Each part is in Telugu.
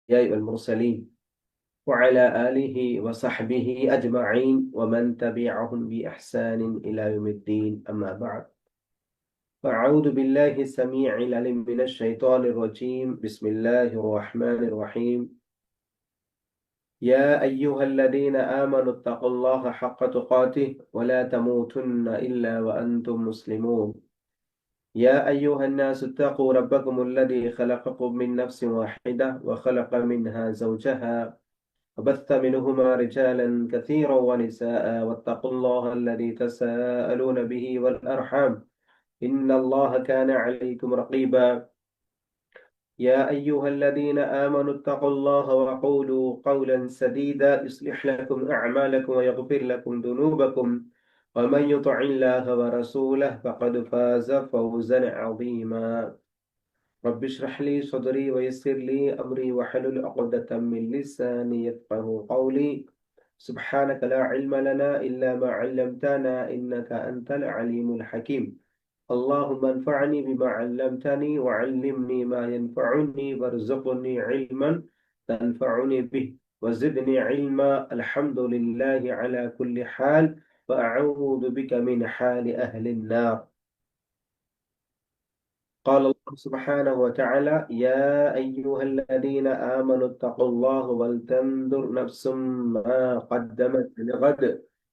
والمرسلين وعلى آله وصحبه أجمعين ومن تبعهم بإحسان إلى يوم الدين أما بعد فأعوذ بالله السميع العليم من الشيطان الرجيم بسم الله الرحمن الرحيم يا أيها الذين آمنوا اتقوا الله حق تقاته ولا تموتن إلا وأنتم مسلمون يا أيها الناس اتقوا ربكم الذي خلقكم من نفس واحدة وخلق منها زوجها وبث منهما رجالا كثيرا ونساء واتقوا الله الذي تساءلون به والأرحام إن الله كان عليكم رقيبا يا أيها الذين آمنوا اتقوا الله وقولوا قولا سديدا يصلح لكم أعمالكم ويغفر لكم ذنوبكم ومن يطع الله ورسوله فقد فاز فوزا عظيما رب اشرح لي صدري ويسر لي أمري واحلل عقدة من لساني يفقهوا قولي سبحانك لا علم لنا إلا ما علمتنا إنك أنت العليم الحكيم اللهم انفعني بما علمتني وعلمني ما ينفعني وارزقني علما تنفعني به وزدني علما الحمد لله على كل حال وأعوذ بك من حال أهل النار قال الله سبحانه وتعالى يا أيها الذين آمنوا اتقوا الله ولتنظر نفس ما قدمت لغد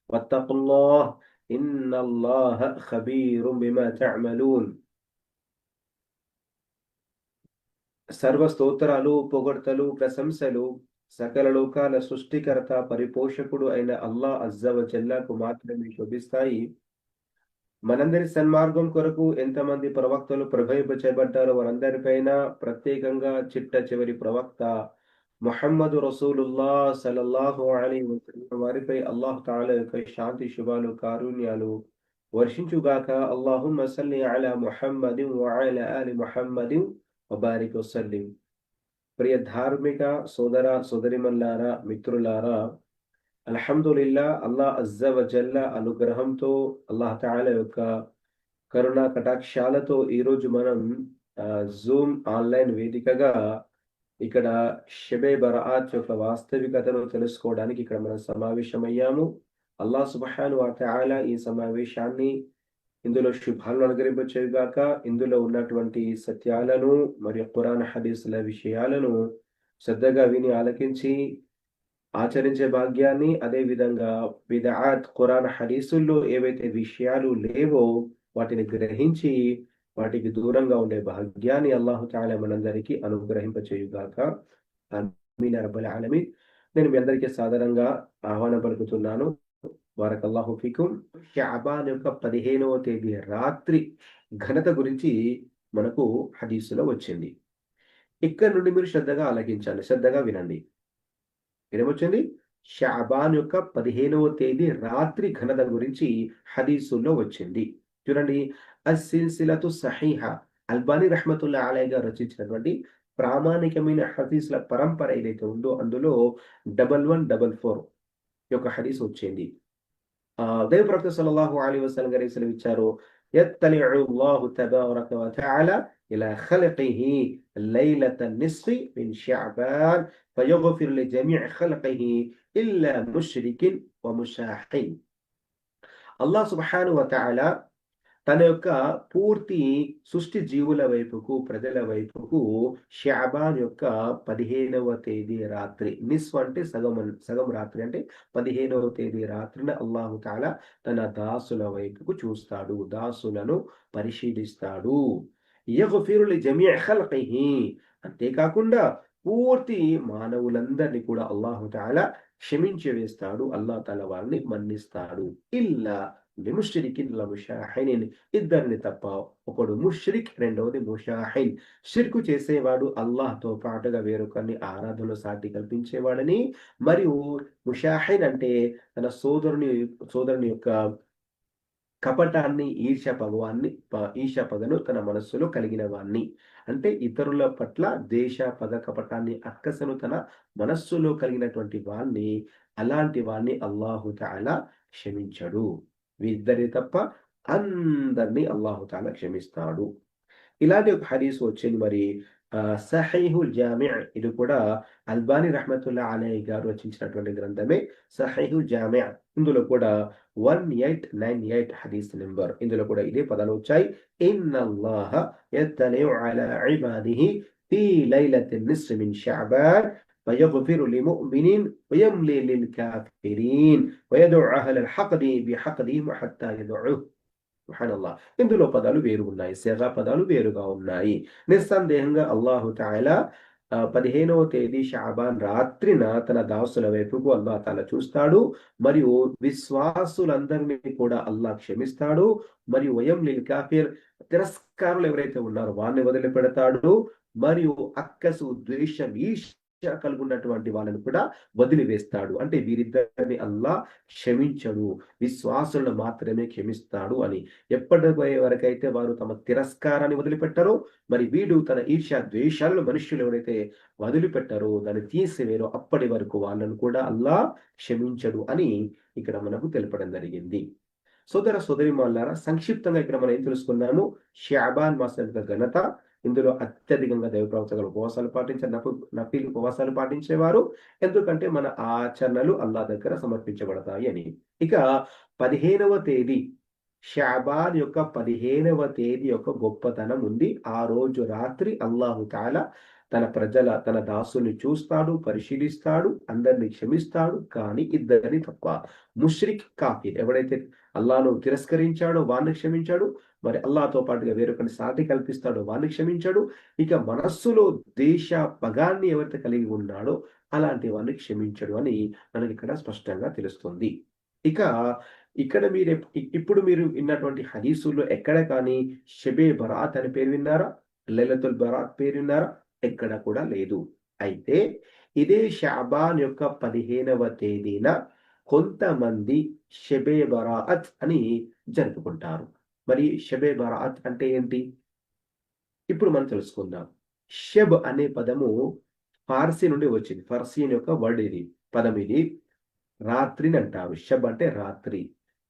واتقوا الله إن الله خبير بما تعملون సర్వ స్తోత్రాలు పొగడ్తలు ప్రశంసలు సకల లోకాల సృష్టికర్త పరిపోషకుడు అయిన అల్లాహ్ అజ్జ వ జల్లాకు మాత్రమే శోభిస్తాయి. మనందరి సన్మార్గం కొరకు ఎంతమంది ప్రవక్తలు ప్రభవింపచేయబడ్డారో వారందరిపైన ప్రత్యేకంగా చిట్ట చివరి ప్రవక్త ముహమ్మదు రసూలుల్లా సల్లల్లాహు అలైహి వసల్లం వారిపై అల్లాహ్ తాలా యొక్క శాంతి శుభాలు కారుణ్యాలు వర్షించుగాక. అల్లాహుమ్మ సల్లి అలా ముహమ్మదిన్ వ అలా ఆలి ముహమ్మదిన్ వబారిక్ వసల్లిం. ప్రియ ధార్మిక సోదర సోదరిమల్లారా, మిత్రులారా, అల్హమ్దులిల్లా అల్లాహ్ అజ్జ వ జల్ల అనుగ్రహంతో అల్లాహ్ తాలా యొక్క కరుణా కటాక్షాలతో ఈరోజు మనం జూమ్ ఆన్లైన్ వేదికగా ఇక్కడ షబే బరాత్ యొక్క వాస్తవికతను తెలుసుకోవడానికి ఇక్కడ మనం సమావేశమయ్యాము. అల్లాహ్ సుబ్హానహు వ తఆలా ఈ సమావేశాన్ని ఇందులో శుభాలను అనుగ్రహింపచేయుగాక. ఇందులో ఉన్నటువంటి సత్యాలను మరియు ఖురాన్ హదీసుల విషయాలను శ్రద్ధగా విని ఆలకించి ఆచరించే భాగ్యాన్ని, అదే విధంగా బిదఅత్ ఖురాన్ హదీసుల్లో ఏవైతే విషయాలు లేవో వాటిని గ్రహించి వాటికి దూరంగా ఉండే భాగ్యాన్ని అల్లాహు తఆలా మనందరికీ అనుగ్రహింపచేయుగాక. ఆమీన్ యా రబ్బల్ ఆలమీన్. నేను మీ అందరికీ సాదరంగా ఆహ్వానం పలుకుతున్నాను. బారకల్లాహు ఫీకుం. షఅబాన్ యొక్క 15వ తేదీ రాత్రి ఘనత గురించి మనకు హదీసులో వచ్చింది. ఇక్కడ నుండి మీరు శ్రద్ధగా ఆలకించాలి, శ్రద్ధగా వినండి. ఏమొచ్చింది? షఅబాన్ యొక్క 15వ తేదీ రాత్రి ఘనత గురించి హదీసుల్లో వచ్చింది. చూడండి, అస్సిల్సిలతు సహీహా అల్బానీ రహ్మతుల్లాహి అలైహి గారు రచించినటువంటి ప్రామాణికమైన హదీసుల పరంపర ఏదైతే ఉందో అందులో 1144 యొక్క హదీస్ వచ్చింది. దైవ ప్రవక్త సల్లల్లాహు అలైహి వసల్లం గారు సెలవిచ్చారు, యత్తలిఉ అల్లాహు తబారక వ తఆలా ఇలా ఖల్ఖిహి లైలతన్ నిస్ఫి మిన్ షఅబాన్ ఫయగ్ఫిర్ లిజమీఇ ఖల్ఖిహి ఇల్లా ముష్రికిన్ వ ముషాహిన్. అల్లాహ్ సుబ్హానహు వ తఆలా తన యొక్క పూర్తి సృష్టి జీవుల వైపుకు, ప్రజల వైపుకు షఅబాన్ యొక్క 15వ తేదీ రాత్రి, నిస్ఫ్ అంటే సగం రాత్రి, అంటే 15వ తేదీ రాత్రిన అల్లాహు తాలా తన దాసుల వైపుకు చూస్తాడు, దాసులను పరిశీలిస్తాడు. యగ్ఫిరు లిజమీఇ ఖల్ఖిహి, అంతేకాకుండా పూర్తి మానవులందరినీ కూడా అల్లాహు తాలా క్షమించి వేస్తాడు, అల్లాహ్ తాలా వారిని మన్నిస్తాడు. ఇల్లా ముష్రికిన్ ల ముషాహిన్, ఇద్దరిని తప్ప. ఒకడు ముష్రిక్, రెండవది ముషాహిన్. షిర్కు చేసేవాడు, అల్లాహ్తో పాటుగా వేరొకరిని ఆరాధనలో సాటి కల్పించేవాడని. మరియు ముషాహిన్ అంటే తన సోదరుని యొక్క కపటాన్ని, ఈర్ష్య పగను తన మనస్సులో కలిగిన వాణ్ణి. అంటే ఇతరుల పట్ల దేశ పగ, కపటాన్ని, అక్కసను తన మనస్సులో కలిగినటువంటి వాణ్ణి, అలాంటి వాణ్ణి అల్లాహు తాలా క్షమించడు. వీరిద్దరి తప్ప అందరినీ అల్లాహు తాలా క్షమిస్తాడు. ఇలాంటి ఒక హదీస్ వచ్చింది. మరి సహీహుల్ జామి' ఇది కూడా అల్బానీ రహ్మతుల్లాహి అలైహి గారు రచించినటువంటి గ్రంథమే సహీహుల్ జామి'. ఇందులో కూడా 1898 హదీస్ నంబర్. ఇందులో కూడా ఇదే పదాలు వచ్చాయి. ఇన్నల్లాహ యత్తలి'ు అలా ఇబాదిహి ఫీ లైలతిన్ నిస్ఫి మిన్ షఅబాన్ ఫయగ్ఫిరు లిముమినిన్ వయమ్లి లిల్ కాఫిరీన్ వయదు'ు అహ్లల్ హక్ది బిహక్దిహిం హత్తా యదు'ుహు. సుబ్హానల్లాహ్. ఇందులో పదాలు వేరు ఉన్నాయి. సిగా పదాలు వేరుగా ఉన్నాయి. నిస్సందేహంగా అల్లాహు తఆలా 15వ తేదీ షాబాన్ రాత్రిన తన దాసుల వైపుకు అల్లాహ్ తఆలా చూస్తాడు. మరియు విశ్వాసులందరినీ కూడా అల్లాహ్ క్షమిస్తాడు. మరియు వయంలిల్ కాఫిర్ తిరస్కారులు ఎవరైతే ఉన్నారో వారిని వదిలిపెడతాడు. మరియు అక్కసు, ద్వేషం, ఈర్ష్య కలుగున్నటువంటి వాళ్ళని కూడా వదిలివేస్తాడు. అంటే వీరిద్దరిని అల్లాహ్ క్షమించడు. విశ్వాసులను మాత్రమే క్షమిస్తాడు అని. ఎప్పటి వరకైతే వారు తమ తిరస్కారాన్ని వదిలిపెట్టారో, మరి వీడు తన ఈర్ష్య ద్వేషాలను మనుష్యులు ఎవరైతే వదిలిపెట్టారో, దాన్ని తీసివేరో అప్పటి వరకు వాళ్ళను కూడా అల్లాహ్ క్షమించడు అని ఇక్కడ మనకు తెలపడం జరిగింది. సోదర సోదరీమణులారా, సంక్షిప్తంగా ఇక్కడ మనం ఏం తెలుసుకున్నాము? షాబాన్ మాసం యొక్క ఘనత. ఇందులో అత్యధికంగా దైవ ప్రవక్తలు ఉపవాసాలు పాటించారు. నఫీల్ ఉపవాసాలు పాటించేవారు. ఎందుకంటే మన ఆచరణలు అల్లాహ్ దగ్గర సమర్పించబడతాయి అని. ఇక 15వ తేదీ షాబాన్ యొక్క 15వ తేదీ యొక్క గొప్పతనం ఉంది. ఆ రోజు రాత్రి అల్లాహు తఆలా తన దాసుల్ని చూస్తాడు, పరిశీలిస్తాడు, అందరిని క్షమిస్తాడు. కానీ ఇద్దరిని తప్ప. ముష్రిక్, కాఫీర్ ఎవడైతే అల్లాహ్‌ను తిరస్కరించాడో వారిని క్షమించాడు. మరి అల్లాహ్‌తో పాటుగా వేరొకరిని సాటి కల్పిస్తాడో వారిని క్షమించాడు. ఇక మనస్సులో ద్వేష, పగాన్ని ఎవరైతే కలిగి ఉన్నాడో అలాంటి వారిని క్షమించడు అని మనకిక్కడ స్పష్టంగా తెలుస్తుంది. ఇక ఇక్కడ ఇప్పుడు మీరు విన్నటువంటి హదీసుల్లో ఎక్కడ కానీ షెబే బరాత్ అనే పేరు విన్నారా? లైలతుల్ బరాత్ పేరు విన్నారా? ఎక్కడ కూడా లేదు. అయితే ఇదే షాబాన్ యొక్క 15వ తేదీన కొంతమంది షెబే బరాఅత్ అని జరుపుకుంటారు. మరి షెబే బరాఅత్ అంటే ఏంటి? ఇప్పుడు మనం తెలుసుకుందాం. షెబ్ అనే పదము ఫార్సీ నుండి వచ్చింది. ఫార్సియన్ యొక్క వర్డ్ ఇది. పదం ఇది. రాత్రినంటారు. షబ్ అంటే రాత్రి.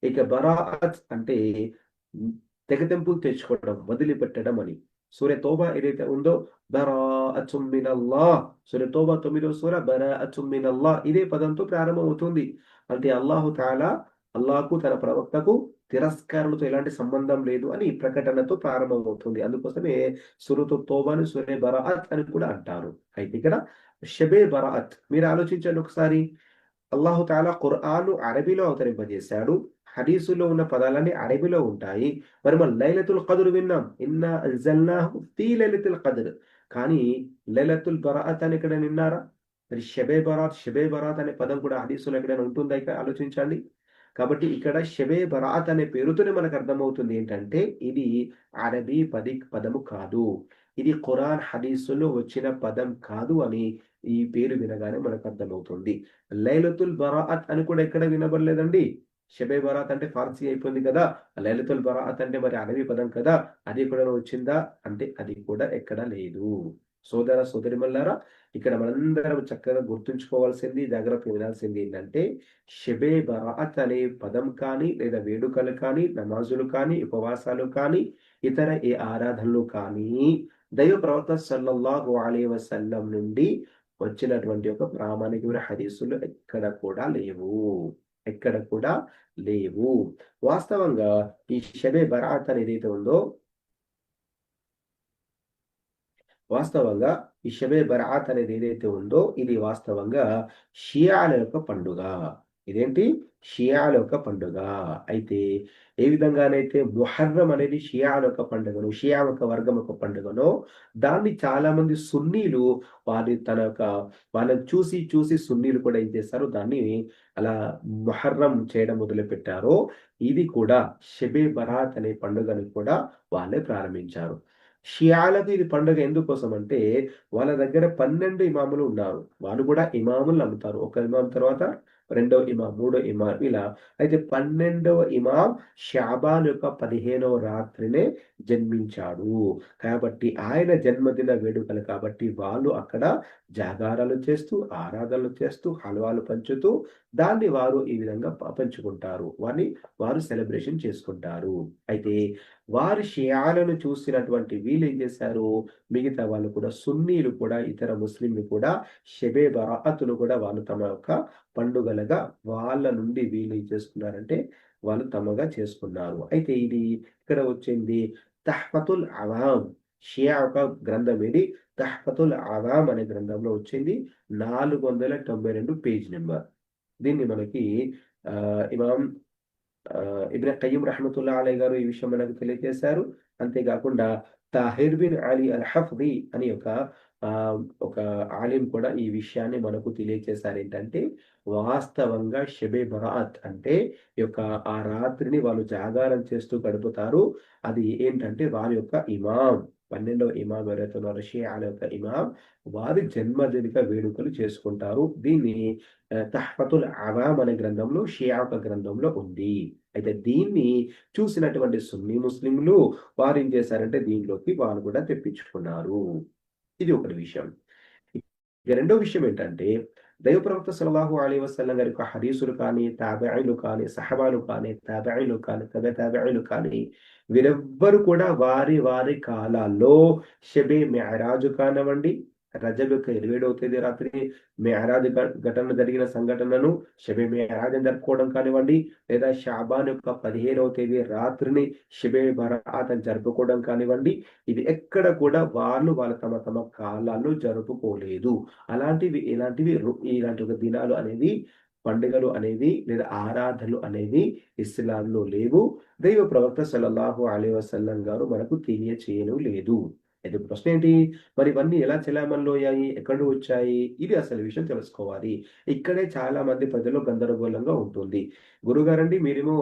ఇక బరాఅత్ అంటే తెగతెంపులు తెచ్చుకోవడం, వదిలిపెట్టడం అని. సూర తౌబా ఏదైతే ఉందో బరాఅతుం మినల్లాహ్. సూర తౌబా 9వ సూర బరాఅతుం మినల్లాహ్ ఇదే పదంతో ప్రారంభమవుతుంది. అంటే అల్లాహు తఆలా అల్లాహ్‌కు తన ప్రవక్తకు తిరస్కారులతో ఎలాంటి సంబంధం లేదు అని ప్రకటనతో ప్రారంభమవుతుంది. అందుకోసమే సూరతు తౌబాను సూరే బరాఅత్ అని కూడా అంటారు. అయితే ఇక్కడ షెబే బరాఅత్ మీరు ఆలోచించండి ఒకసారి. అల్లాహు తఆలా ఖురాన్‌ను అరబీలో అవతరింపజేశాడు. హదీసులో ఉన్న పదాలన్నీ అరబీలో ఉంటాయి. మరి మనం లైలతుల్ ఖద్ర్ విన్నాం. ఇన్నా అన్జల్నాహు ఫీ లైలతుల్ ఖద్ర్. కానీ లైలతుల్ బరాఅత్ అని ఎక్కడైనా విన్నారా? మరి షెబే బరాత్ అనే పదం కూడా హదీసులో ఎక్కడైనా ఉంటుందా? ఇక్కడ ఆలోచించండి. కాబట్టి ఇక్కడ షెబే బరాత్ అనే పేరుతోనే మనకు అర్థమవుతుంది ఏంటంటే ఇది అరబీ పదము కాదు. ఇది ఖురాన్ హదీసులో వచ్చిన పదం కాదు అని ఈ పేరు వినగానే మనకు అర్థమవుతుంది. లైలతుల్ బరాఅత్ అని కూడా ఎక్కడ వినబడలేదండి. షెబే బరాత్ అంటే ఫార్సీ అయిపోయింది కదా! లైలతుల్ బరాఅత్ అంటే మరి అరబీ పదం కదా! అది ఎక్కడైనా వచ్చిందా? అంటే అది కూడా ఎక్కడ లేదు. సోదర సోదరిమల్లారా, ఇక్కడ మనందరం చక్కగా గుర్తుంచుకోవాల్సింది, జాగ్రత్తగా వినాల్సింది ఏంటంటే, షెబే బరాఅత్ అనే పదం కానీ, లేదా వేడుకలు కానీ, నమాజులు కానీ, ఉపవాసాలు కానీ, ఇతర ఏ ఆరాధనలు కానీ, దైవ ప్రవక్త సల్లల్లాహు అలైహి వసల్లం నుండి వచ్చినటువంటి ఒక ప్రామాణికమైన హదీసులు ఎక్కడ కూడా లేవు. ఎక్కడ కూడా లేవు. వాస్తవంగా ఈ షెబే బరాఅత్ అని ఏదైతే ఉందో వాస్తవంగా ఈ షెబే బరాఅత్ అనేది ఏదైతే ఉందో ఇది వాస్తవంగా షియాల యొక్క పండుగ. ఇదేంటి? షియాల యొక్క పండుగ. అయితే ఏ విధంగానైతే ముహర్రం అనేది షియాల యొక్క పండుగను, షియా యొక్క వర్గం యొక్క పండుగనో, దాన్ని చాలామంది సున్నీలు వాళ్ళని చూసి చూసి సున్నీలు కూడా ఏం చేశారు? దాన్ని అలా ముహర్రం చేయడం మొదలుపెట్టారో, ఇది కూడా షెబే బరాత్ అనే పండుగను కూడా వాళ్ళే ప్రారంభించారు. షియాలకు ఇది పండుగ ఎందుకోసమంటే, వాళ్ళ దగ్గర 12 ఇమాములు ఉన్నారు. వాళ్ళు కూడా ఇమాములు నమ్ముతారు. ఒక ఇమాం తర్వాత రెండో ఇమాం, మూడో ఇమాం ఇలా. అయితే 12వ ఇమాం షాబాన్ యొక్క 15వ రాత్రినే జన్మించాడు. కాబట్టి ఆయన జన్మదిన వేడుకలు కాబట్టి వాళ్ళు అక్కడ జాగారాలు చేస్తూ, ఆరాధనలు చేస్తూ, హల్వాలు పంచుతూ దాన్ని వారు ఈ విధంగా పంచుకుంటారు. వారు సెలబ్రేషన్ చేసుకుంటారు. అయితే వారి షియాలను చూసినటువంటి వీళ్ళేం చేశారు, మిగతా వాళ్ళు కూడా సున్నీలు కూడా ఇతర ముస్లింలు కూడా షెబే బరాఅతులు కూడా వాళ్ళు తమ యొక్క పండుగలుగా వాళ్ళ నుండి వీళ్ళు ఏం చేసుకున్నారంటే వాళ్ళు తమగా చేసుకున్నారు. అయితే ఇది ఇక్కడ వచ్చింది తహ్ఫతుల్ అవాం. షియా యొక్క గ్రంథం ఇది. తహ్ఫతుల్ అవాం అనే గ్రంథంలో వచ్చింది. 492 పేజ్ నెంబర్. దీన్ని మనకి ఇమాం ఇబ్న్ ఖయ్యిమ్ రహ్మతుల్లాహి అలైహి గారు ఈ విషయం మనకు తెలియజేశారు. అంతేకాకుండా తాహిర్ బిన్ అలీ అల్ హఫ్ది అని ఒక ఆలిం కూడా ఈ విషయాన్ని మనకు తెలియజేశారు. ఏంటంటే వాస్తవంగా షెబే బరాత్ అంటే ఆ రాత్రిని వాళ్ళు జాగారం చేస్తూ గడుపుతారు. అది ఏంటంటే వారి యొక్క ఇమాం 12వ ఇమాం ఎవరైతే ఉన్నారో షియాల యొక్క ఇమాం వారి జన్మదిన వేడుకలు చేసుకుంటారు. దీన్ని తహ్ఫతుల్ అవామ్ అనే గ్రంథంలో షియా యొక్క గ్రంథంలో ఉంది. అయితే దీన్ని చూసినటువంటి సున్నీ ముస్లింలు వారు ఏం చేశారంటే దీనిలోకి వాళ్ళు కూడా తెప్పించుకున్నారు. ఇది ఒకటి విషయం. ఇక రెండో విషయం ఏంటంటే దైవ ప్రవక్త సల్లల్లాహు అలైహి వసల్లం గారి యొక్క హదీసులు కానీ, తాబెఈలు కానీ, సహబాలు కానీ, తాబెఈలు కానీ, తాబెఈలు కానీ వీరెవ్వరు కూడా వారి వారి కాలాల్లో షెబే మెరాజ్ కానివ్వండి, రజబ్ యొక్క 27వ తేదీ రాత్రి మెరాజ్ ఘటన జరిగిన సంఘటనను షెబే మెరాజ్ అని జరుపుకోవడం కానివ్వండి, లేదా షాబాన్ యొక్క 15వ తేదీ రాత్రిని షెబే బరాత్ అని జరుపుకోవడం కానివ్వండి, ఇది ఎక్కడ కూడా వాళ్ళ తమ తమ కాలాల్లో జరుపుకోలేదు. ఇలాంటి ఒక దినాలు అనేవి, పండుగలు అనేవి లేదా ఆరాధనలు అనేవి ఇస్లాంలో లేవు. దైవ ప్రవక్త సల్లల్లాహు అలైహి వసల్లం గారు మనకు తెలియచేయను లేదు. అయితే ప్రశ్న ఏంటి, మరి ఇవన్నీ ఎలా చెలామణిలో అయ్యాయి, ఎక్కడ వచ్చాయి, ఇది అసలు విషయం తెలుసుకోవాలి. ఇక్కడే చాలా మంది ప్రజలు గందరగోళంగా ఉంటుంది. గురుగారండి మీరేమో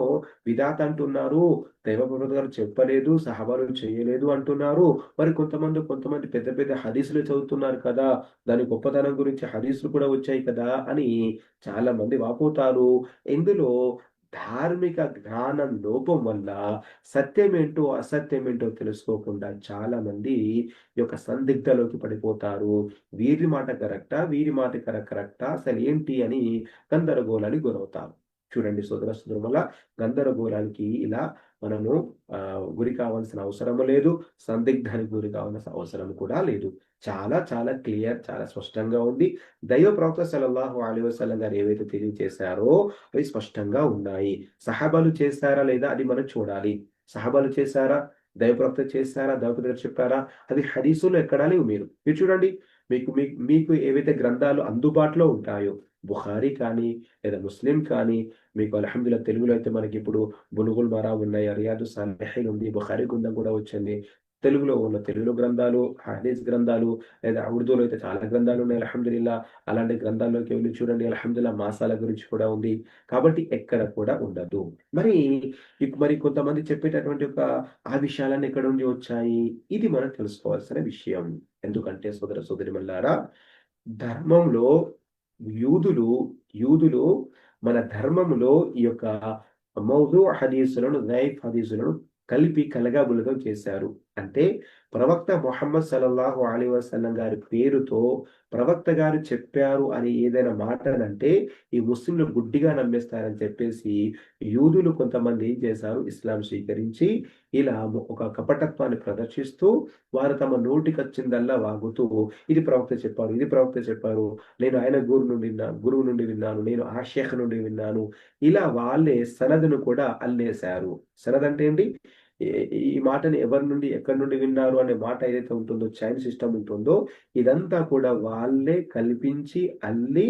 విదాత్ అంటున్నారు, దైవ ప్రవక్త గారు చెప్పలేదు, సహబాలు చేయలేదు అంటున్నారు. మరి కొంతమంది పెద్ద పెద్ద హదీసులు చదువుతున్నారు కదా, దాని గొప్పతనం గురించి హదీసులు కూడా వచ్చాయి కదా అని చాలా మంది వాపోతారు. ఇందులో ధార్మిక జ్ఞానం లోపం వల్ల సత్యమేంటో, అసత్యమేంటో తెలుసుకోకుండా చాలా మంది ఈ యొక్క సందిగ్ధలోకి పడిపోతారు. వీరి మాట కరెక్టా, వీరి మాట కరెక్టా, అసలు ఏంటి అని గందరగోళానికి గురవుతారు. చూడండి సోదరుల గందరగోళానికి ఇలా మనము గురి కావాల్సిన అవసరము లేదు. సందిగ్ధానికి గురి కావాల్సిన అవసరం కూడా లేదు. చాలా చాలా క్లియర్, చాలా స్పష్టంగా ఉంది. దైవ ప్రవక్త సల్లల్లాహు అలైహి వసల్లం గారు ఏవైతే తెలియజేశారో అవి స్పష్టంగా ఉన్నాయి. సహాబాలు చేశారా లేదా అది మనం చూడాలి. సహాబాలు చేశారా, దైవ ప్రవక్త చేశారా, దైవ ప్రవక్త గారు చెప్పారా, అది హదీసులో ఎక్కడా లేవు. మీరు చూడండి, మీకు మీకు మీకు ఏవైతే గ్రంథాలు అందుబాటులో ఉంటాయో బుఖారీ కానీ లేదా ముస్లిం కానీ, మీకు అల్హమ్దులిల్లాహ్ తెలుగులో అయితే మనకి ఇప్పుడు బులుగుల్ మరామ్ ఉన్నాయి, రియాదు సాలిహీన్ ఉంది, బుఖారీ గ్రంథం కూడా వచ్చింది. తెలుగులో ఉన్న తెలుగులో గ్రంథాలు, హదీస్ గ్రంథాలు, లేదా ఉర్దూలో అయితే చాలా గ్రంథాలు ఉన్నాయి అల్హమ్దులిల్లాహ్. అలాంటి గ్రంథాల్లోకి వెళ్ళి చూడండి అల్హమ్దులిల్లాహ్ మాసాల గురించి కూడా ఉంది. కాబట్టి ఎక్కడ కూడా ఉండదు. మరి కొంతమంది చెప్పేటటువంటి ఆ విషయాలన్నీ ఎక్కడ నుండి వచ్చాయి, ఇది మనం తెలుసుకోవాల్సిన విషయం. ఎందుకంటే సోదరిమల్లారా, ధర్మంలో యూదులు మన ధర్మములో ఈ యొక్క మౌదు హదీసులను, దైఫ్ హదీసులను కలిపి కలగాబులగం చేశారు. అంటే ప్రవక్త ముహమ్మద్ సల్లల్లాహు అలైహి వసల్లం గారి పేరుతో ప్రవక్త గారు చెప్పారు అని ఏదైనా మాటనంటే ఈ ముస్లింలు గుడ్డిగా నమ్మేస్తారని చెప్పేసి యూదులు కొంతమంది ఏం చేశారు, ఇస్లాం స్వీకరించి ఇలా ఒక కపటత్వాన్ని ప్రదర్శిస్తూ వారు తమ నోటికొచ్చిందల్లా వాగుతూ ఇది ప్రవక్త చెప్పారు, నేను ఆయన గురువు నుండి విన్నాను, నేను ఆ షేఖ్ నుండి విన్నాను, ఇలా వాళ్ళే సనదును కూడా అల్లేశారు. సనద్ అంటే ఏంటి, ఈ మాటని ఎవరి నుండి ఎక్కడి నుండి విన్నారు అనే మాట ఏదైతే ఉంటుందో, చైన్ సిస్టమ్ ఉంటుందో, ఇదంతా కూడా వాళ్ళే కల్పించి అల్లి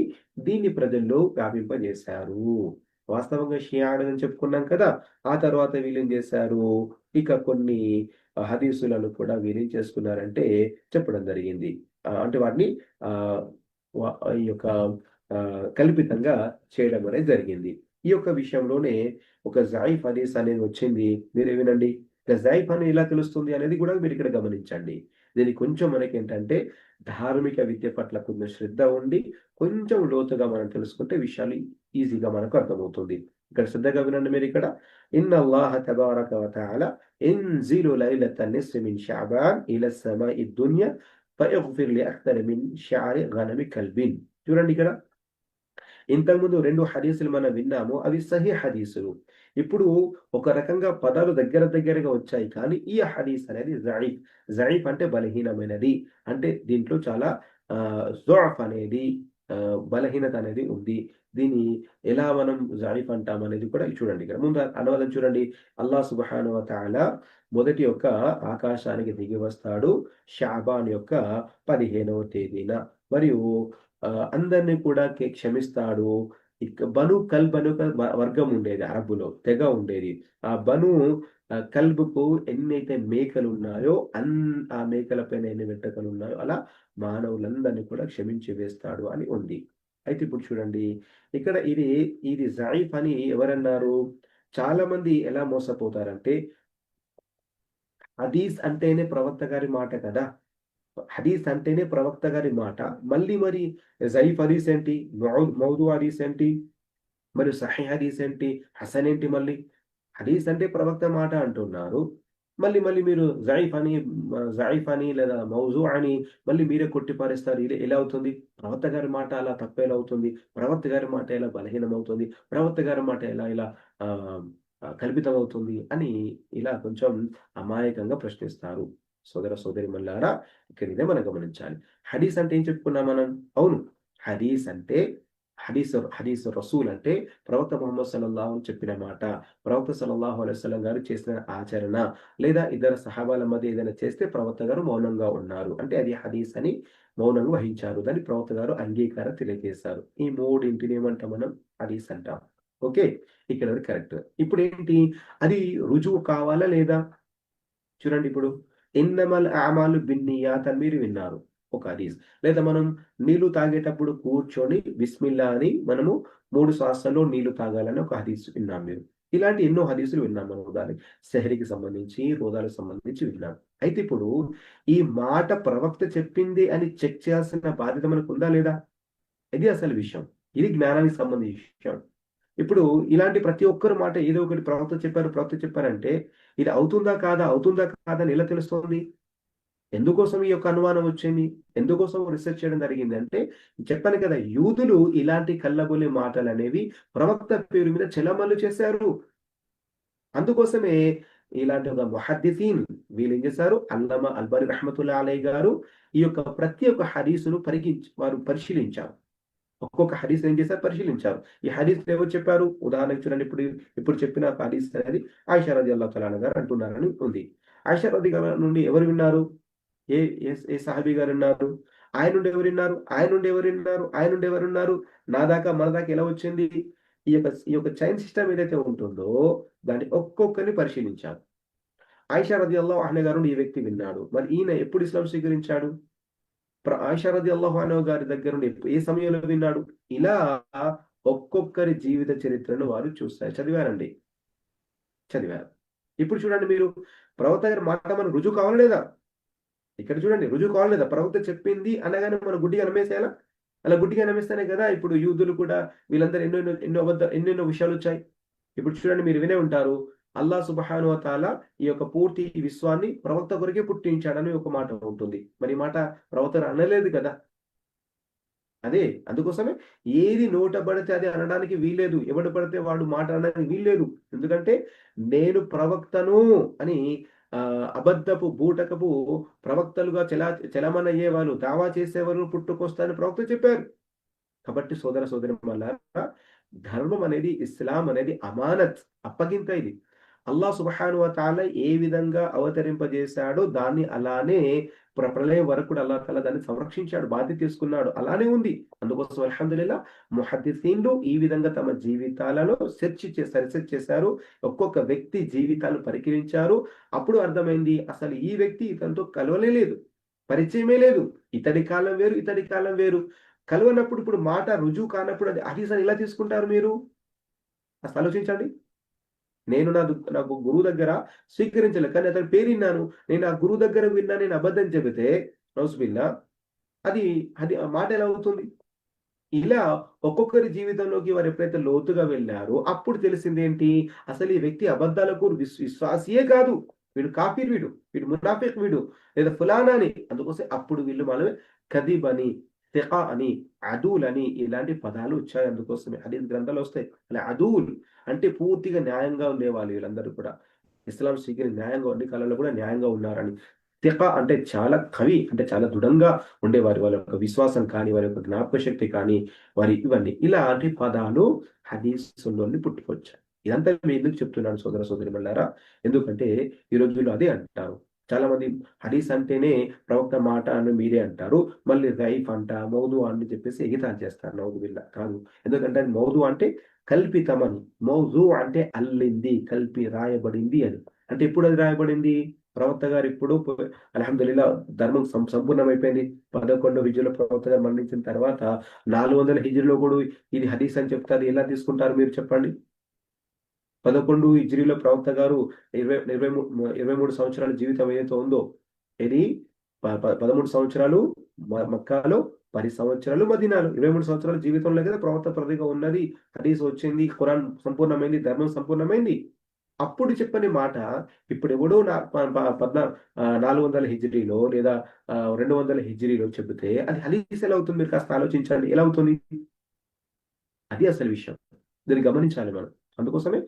దీన్ని ప్రజల్లో వ్యాపింపజేశారు. వాస్తవంగా షియాలని చెప్పుకున్నాం కదా. ఆ తర్వాత వీళ్ళేం చేశారు, ఇక కొన్ని హదీసులను కూడా వీరేం చేసుకున్నారంటే చెప్పడం జరిగింది. అంటే వాటిని ఆ ఈ యొక్క కల్పితంగా చేయడం అనేది జరిగింది. ఈ యొక్క విషయంలోనే ఒక జైఫ్ హదీస్ అనేది వచ్చింది. మీరే వినండి. ఇక జైఫ్ అని ఎలా తెలుస్తుంది అనేది కూడా మీరు ఇక్కడ గమనించండి. దీనికి కొంచెం మనకేంటంటే ధార్మిక విద్య పట్ల కొంచెం శ్రద్ధ ఉండి, కొంచెం లోతుగా మనం తెలుసుకుంటే విషయాలు ఈజీగా మనకు అర్థమవుతుంది. ఇక్కడ శ్రద్ధగా వినండి మీరిక్కడ. ఇన్నల్లాహ తబారక వ తఆలా యంజిలు లైలత నిస్ఫి మిన్ షఅబాన్ ఇల స్సమాఇ దున్యా ఫయగ్ఫిర్ లి అక్తర మిన్ షఅరి గనమి కల్బిన్. చూడండి ఇక్కడ. ఇంతకుముందు 2 హదీసులు మనం విన్నాము. అవి సహీహ్ హదీసులు. ఇప్పుడు ఒక రకంగా పదాలు దగ్గర దగ్గరగా వచ్చాయి. కానీ ఈ హదీస్ అనేది జయీఫ్. జయీఫ్ అంటే బలహీనమైనది. అంటే దీంట్లో చాలా దుఅఫ్ అనేది బలహీనత అనేది ఉంది. దీన్ని ఎలా మనం జయీఫ్ అంటామనేది కూడా చూడండి ఇక్కడ. ముందు అనువాదం చూడండి. అల్లాహ్ సుబ్హానహు వ తఆలా మొదటి యొక్క ఆకాశానికి దిగి వస్తాడు షాబాన్ యొక్క 15వ తేదీన. మరియు అందరిని కూడా క్షమిస్తాడు. బను కల్బ్ అని ఒక వర్గం ఉండేది అరబ్బులో. తెగ ఉండేది. ఆ బను కల్బ్‌కు ఎన్నైతే మేకలున్నాయో ఆ మేకల పైన ఎన్ని వెంట్రుకలున్నాయో అలా మానవులందరిని కూడా క్షమించి వేస్తాడు అని ఉంది. అయితే ఇప్పుడు చూడండి. ఇక్కడ ఇది జయీఫ్ అని ఎవరన్నారు? చాలా మంది ఎలా మోసపోతారంటే, హదీస్ అంటేనే ప్రవక్త గారి మాట కదా! హదీస్ అంటేనే ప్రవక్త గారి మాట. మళ్ళీ మరి జయీఫ్ హదీస్ ఏంటి? మౌదు హదీస్ ఏంటి? మరియు సహీహ్ హదీస్ ఏంటి? హసన్ ఏంటి మళ్ళీ? హదీస్ అంటే ప్రవక్త మాట అంటున్నారు. మళ్ళీ మళ్ళీ మీరు జయీఫ్ అని లేదా మౌజూ అని మళ్ళీ మీరే కొట్టి పారేస్తారు. ఇది ఎలా అవుతుంది? ప్రవక్త గారి మాట అలా తప్పెలా అవుతుంది? ప్రవక్త గారి మాట ఎలా బలహీనమవుతుంది? ప్రవక్త గారి మాట ఎలా ఇలా ఆహ్, ఆహ్, కల్పితమవుతుంది? అని ఇలా కొంచెం అమాయకంగా ప్రశ్నిస్తారు. సోదరీమణులారా, ఇక్కడ ఇదే మనం గమనించాలి. హదీస్ అంటే ఏం చెప్పుకున్నాం మనం? అవును. హదీస్ అంటే హదీస్ రసూల్ అంటే ప్రవక్త ముహమ్మద్ సల్లల్లాహు చెప్పిన మాట. ప్రవక్త సల్లల్లాహు అలైహి వసల్లం గారు చేసిన ఆచరణ. లేదా ఇద్దరు సహాబాల మధ్య ఏదైనా చేస్తే ప్రవక్త గారు మౌనంగా ఉన్నారు. అంటే అది హదీస్ అని మౌనం వహించారు. దాన్ని ప్రవక్త గారు అంగీకారం తెలియజేశారు. ఈ మూడింటిని ఏమంటాం మనం? హదీస్ అంటాం. ఓకే. ఇక్కడ వరకు కరెక్ట్. ఇప్పుడేంటి? అది రుజువు కావాలా లేదా? చూడండి ఇప్పుడు. ఇన్నమల్ అమాలు బిన్నియాత్ అని మీరు విన్నారు. ఒక హదీస్. లేదా మనం నీళ్లు తాగేటప్పుడు కూర్చొని బిస్మిల్లా అని మనము 3 శ్వాసల్లో నీళ్లు తాగాలని ఒక హదీస్ విన్నాం మీరు. ఇలాంటి ఎన్నో హదీసులు విన్నాం మనం. ఉదాహరణకి సెహరికి సంబంధించి, రోదాలకు సంబంధించి విన్నాం. అయితే ఇప్పుడు ఈ మాట ప్రవక్త చెప్పింది అని చెక్ చేయాల్సిన బాధ్యత మనకుందా లేదా? ఇది అసలు విషయం. ఇది జ్ఞానానికి సంబంధించిన విషయం. ఇప్పుడు ఇలాంటి ప్రతి ఒక్కరి మాట ఏదో ఒకటి ప్రవక్త చెప్పారంటే, ఇది అవుతుందా కాదా? అవుతుందా కాదా అని ఎలా తెలుస్తోంది? ఎందుకోసం ఈ యొక్క అనుమానం వచ్చింది? ఎందుకోసం రిసర్చ్ చేయడం జరిగింది అంటే, చెప్పాను కదా! యూదులు ఇలాంటి కల్లబొల్లి మాటలనేవి ప్రవక్త పేరు మీద చెలామణి చేశారు. అందుకోసమే ఇలాంటి ఒక ముహద్దిసీన్ వీళ్ళేం చేశారు? అల్లమా అల్బాని రహ్మతుల్లాహి అలైహి గారు ఈ యొక్క ప్రతి ఒక్క హదీసును వారు పరిశీలించారు. ఒక్కొక్క హదీస్ ఏం చేశారు? పరిశీలించారు. ఈ హదీస్‌లో ఎవరు చెప్పారు? ఉదాహరణకు చూడండి. ఇప్పుడు చెప్పిన ఒక హదీస్ అనేది ఆయిషా రలియల్లాహు తఆలా గారు అంటున్నారని ఉంది. ఆయిషా రలియల్లాహు నుండి ఎవరు విన్నారు? ఏ ఏ ఏ సహాబీ గారు విన్నారు? ఆయన నుండి ఎవరు విన్నారు? ఆయన నుండి ఎవరు విన్నారు? ఆయన నుండి ఎవరున్నారు? నా దాకా మన దాకా ఎలా వచ్చింది? ఈ యొక్క చైన్ సిస్టమ్ ఏదైతే ఉంటుందో దాన్ని ఒక్కొక్కరిని పరిశీలించారు. ఆయిషా రలియల్లాహు అన్హా గారి నుండి ఈ వ్యక్తి విన్నాడు. మరి ఈయన ఎప్పుడు ఇస్లాం స్వీకరించాడు? ఆయిషా రలియల్లాహు అన్హా గారి దగ్గర నుండి ఏ సమయంలో విన్నాడు? ఇలా ఒక్కొక్కరి జీవిత చరిత్రను వారు చూస్తారు. చదివారు. ఇప్పుడు చూడండి మీరు. ప్రవక్త గారి మాట మనకు రుజువు కావాలా లేదా? ఇక్కడ చూడండి. రుజువు కావాలా లేదా? ప్రవక్త చెప్పింది అనగానే మనం గుడ్డిగా నమ్మేసేయాలా? అలా గుడ్డిగా నమ్మేస్తేనే కదా ఇప్పుడు యూదులు కూడా వీళ్ళందరూ ఎన్నెన్నో విషయాలొచ్చాయి. ఇప్పుడు చూడండి, మీరు వినే ఉంటారు. అల్లాహ్ సుబ్హానహు వ తఆలా ఈ యొక్క పూర్తి విశ్వాన్ని ప్రవక్త కొరకే పుట్టించాడని ఒక మాట ఉంటుంది. మరి ఈ మాట ప్రవక్త అనలేదు కదా! అదే. అందుకోసమే ఏది నోట పడితే అది అనడానికి వీల్లేదు. ఎవడు పడితే వాడు మాట అనడానికి వీల్లేదు. ఎందుకంటే నేను ప్రవక్తను అని అబద్ధపు బూటకపు ప్రవక్తలుగా చెలామణయ్యేవాళ్ళు, దావా చేసేవాళ్ళు పుట్టుకొస్తారని ప్రవక్త చెప్పారు. కాబట్టి సోదరీమణులారా, ధర్మం అనేది, ఇస్లాం అనేది అమానత్, అప్పగింత ఇది. అల్లాహ్ సుబ్హానహు వ తఆలా ఏ విధంగా అవతరింపజేశాడో దాన్ని అలానే ప్రళయం వరకు కూడా అల్లాహ్ తాలా దాన్ని సంరక్షించాడు. బాధ్యత తీసుకున్నాడు. అలానే ఉంది. అందుకోసం అల్హమ్దులిల్లాహ్ ముహద్దిసీన్‌లు ఈ విధంగా తమ జీవితాలలో రీసెర్చ్ చేశారు. ఒక్కొక్క వ్యక్తి జీవితాలను పరిశీలించారు. అప్పుడు అర్థమైంది అసలు ఈ వ్యక్తి ఇతనితో కలవనే లేదు. పరిచయమే లేదు. ఇతడి కాలం వేరు, ఇతడి కాలం వేరు. కలవనప్పుడు ఇప్పుడు మాట రుజువు కానప్పుడు అది హదీస్ అని ఎలా తీసుకుంటారు మీరు? అసలు ఆలోచించండి. నేను నాకు గురువు దగ్గర స్వీకరించలేదు, కానీ అతని పేరు విన్నాను, నేను ఆ గురువు దగ్గర విన్నా, నేను అబద్ధం చెబితే నౌజుబిల్లా, అది అది ఆ మాట ఎలా అవుతుంది? ఇలా ఒక్కొక్కరి జీవితంలోకి వారు ఎప్పుడైతే లోతుగా వెళ్లారో అప్పుడు తెలిసిందేంటి? అసలు ఈ వ్యక్తి అబద్ధాలకు విశ్వాసియే కాదు. వీడు కాఫీర్ వీడు. వీడు మునాఫిక్ వీడు. లేదా ఫులానా అని. అందుకోసం అప్పుడు వీళ్ళు మనమే కదీబ్ అని, తికా అని, అదూల్ అని ఇలాంటి పదాలు వచ్చాయి అందుకోసమే. హదీస్ గ్రంథాలు వస్తాయి. అలా అదూల్ అంటే పూర్తిగా న్యాయంగా ఉండేవాళ్ళు వీళ్ళందరూ కూడా. ఇస్లాం స్వీకరించి న్యాయంగా అన్ని కాలంలో కూడా న్యాయంగా ఉన్నారని. తికా అంటే చాలా కవి అంటే చాలా దృఢంగా ఉండేవారు. వాళ్ళ యొక్క విశ్వాసం కానీ, వారి యొక్క జ్ఞాపక శక్తి కానీ, వారి ఇవన్నీ. ఇలాంటి పదాలు హదీసుల్లోని పుట్టుకొచ్చాయి. ఇదంతా నేను ఎందుకు చెప్తున్నాను సోదర సోదరిమణులారా? ఎందుకంటే ఈ రోజుల్లో అదే అంటారు. చాలా మంది హదీస్ అంటేనే ప్రవక్త మాట అని మీరే అంటారు. మళ్ళీ ధైఫ్ అంట, మౌదు అని చెప్పేసి ఎగతాళి చేస్తారు. నౌజుబిల్లా కాదు. ఎందుకంటే అది మౌదు అంటే కల్పితమని. మౌజు అంటే అల్లింది, కలిపి రాయబడింది అని. అంటే ఎప్పుడు అది రాయబడింది? ప్రవక్త గారు ఇప్పుడు అల్హమ్దులిల్లా ధర్మం సంపూర్ణమైపోయింది. 11 హిజ్రీలో ప్రవక్త గారు మరణించిన తర్వాత 400 హిజ్రీలో కూడా ఇది హదీస్ అని చెప్తారు. ఎలా తీసుకుంటారు మీరు చెప్పండి? 11 హిజ్రీలో ప్రవక్త గారు 23 సంవత్సరాల జీవితం ఏదైతే ఉందో, ఇది 13 సంవత్సరాలు మక్కాలో, 10 సంవత్సరాలు మదీనాలో, 23 సంవత్సరాల జీవితంలో కదా ప్రవక్త ప్రతిగా ఉన్నది. హదీస్ వచ్చింది, ఖురాన్ సంపూర్ణమైంది, ధర్మం సంపూర్ణమైంది. అప్పుడు చెప్పని మాట ఇప్పుడెవడో నా ప ప పద్నా 400 హిజ్రీలో లేదా 200 హిజ్రీలో చెబితే అది హదీస్ ఎలా అవుతుంది? మీరు కాస్త ఆలోచించండి. ఎలా అవుతుంది? అది అసలు విషయం. దీన్ని గమనించాలి మనం. అందుకోసమే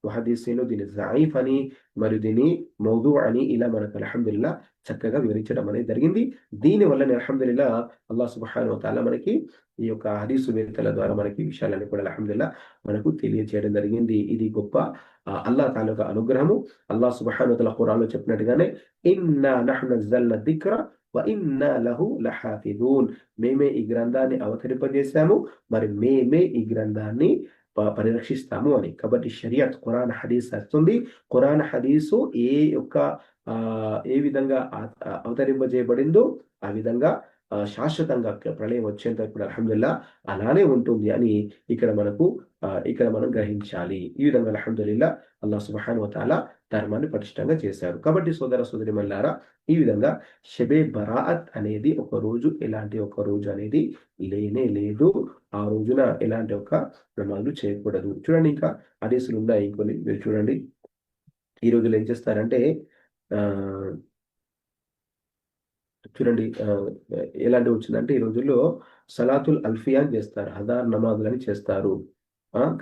ముహద్దీసీన్లు దీన్ని జయీఫ్ అని మరియు దీన్ని మౌదు అని ఇలా మనకు అల్హమ్దులిల్లా చక్కగా వివరించడం అనేది జరిగింది. దీని వల్లనే అల్హమ్దులిల్లా అల్లాహ్ సుబ్హానహు వ తఆలా మనకి ఈ యొక్క హదీసు వేత్తల ద్వారా మనకి ఈ విషయాలన్నీ కూడా అల్హమ్దులిల్లా మనకు తెలియజేయడం జరిగింది. ఇది గొప్ప అల్లాహ్ తాలూకా అనుగ్రహము. అల్లాహ్ సుబ్హానహు వ తఆలా ఖురాన్‌లో చెప్పినట్టుగానే ఇన్నా నహ్ను నజ్జల్నా దిక్ర వ ఇన్నా లహు లహాఫిదూన్. మేమే ఈ గ్రంథాన్ని అవతరింపజేశాము. మరి మేమే ఈ గ్రంథాన్ని పరిరక్షిస్తాము అని. కాబట్టి షరియత్ ఖురాన్, హదీస్ వస్తుంది. ఖురాన్, హదీసు యొక్క ఏ విధంగా అవతరింపజేయబడిందో ఆ విధంగా శాశ్వతంగా ప్రళయం వచ్చేంత వరకు కూడా అల్హమ్దులిల్లా అలానే ఉంటుంది అని ఇక్కడ మనం గ్రహించాలి. ఈ విధంగా అల్హమ్దులిల్లా అల్లాహ్ సుబ్హానహు వ తఆలా ధర్మాన్ని పటిష్టంగా చేశారు. కాబట్టి సోదర సోదరీమణులారా, ఈ విధంగా షెబే బరాఅత్ అనేది ఒక రోజు, ఇలాంటి ఒక రోజు అనేది లేనే లేదు. ఆ రోజున ఎలాంటి ఒక నమాజులు చేయకూడదు. చూడండి, ఇంకా హదీసులున్నాయి కొన్ని, మీరు చూడండి. ఈ రోజుల్లో ఏం చేస్తారంటే ఆహ్, చూడండి ఎలాంటివొచ్చిందంటే ఈ రోజుల్లో సలాతుల్ అల్ఫియా అని చేస్తారు. హజార్ నమాజులని చేస్తారు.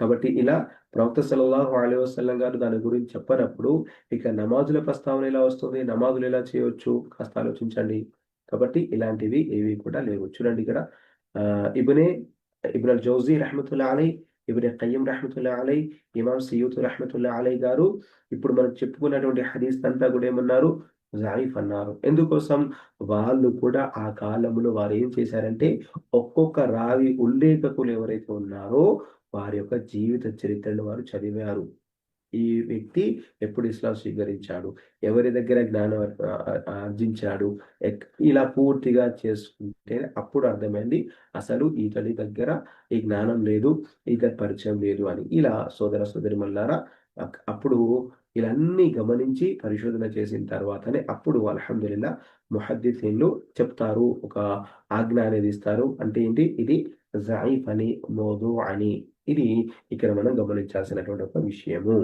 కాబట్టి ఇలా ప్రవక్త సల్లల్లాహు అలైహి వసల్లం గారు దాని గురించి చెప్పనప్పుడు ఇక నమాజుల ప్రస్తావన ఎలా వస్తుంది? నమాజులు ఎలా చేయొచ్చు? కాస్త ఆలోచించండి. కాబట్టి ఇలాంటివి ఏవి కూడా లేవు. చూడండి ఇక్కడ ఇబ్నే ఇబ్న్ అల్ జౌజీ రహ్మతుల్లాహి అలైహి, ఇబ్నే ఖయ్యిం రహ్మతుల్లాహి అలైహి, ఇమాం సయ్యూతి రహ్మతుల్లాహి అలైహి గారు ఇప్పుడు మనం చెప్పుకున్నటువంటి హదీస్ అంతా కూడా ఏమన్నారు? ज़ाइफ़్ అన్నారు. ఎందుకోసం? వాళ్ళు కూడా ఆ కాలంలో వారేం చేశారంటే, ఒక్కొక్క రావి ఉల్లేఖకులు ఎవరైతే ఉన్నారో, వారి యొక్క జీవిత చరిత్రను వారు చదివారు. ఈ వ్యక్తి ఎప్పుడు ఇస్లాం స్వీకరించాడు? ఎవరి దగ్గర జ్ఞానం ఆర్జించాడు? ఇలా పూర్తిగా చేసుకుంటే అప్పుడు అర్థమైంది అసలు ఇతడి దగ్గర ఈ జ్ఞానం లేదు, ఇతడి పరిచయం లేదు అని. ఇలా సోదర సోదరిమణులారా, అప్పుడు ఇలన్నీ గమనించి పరిశోధన చేసిన తర్వాతనే అప్పుడు అల్హమ్దులిల్లా ముహద్దిసీన్లు చెప్తారు. ఒక ఆజ్ఞ అనేది ఇస్తారు. అంటే ఏంటి? ఇది జయీఫ్ అని, మౌదు అని. ఇది ఇక్కడ మనం గమనించాల్సినటువంటి ఒక విషయము.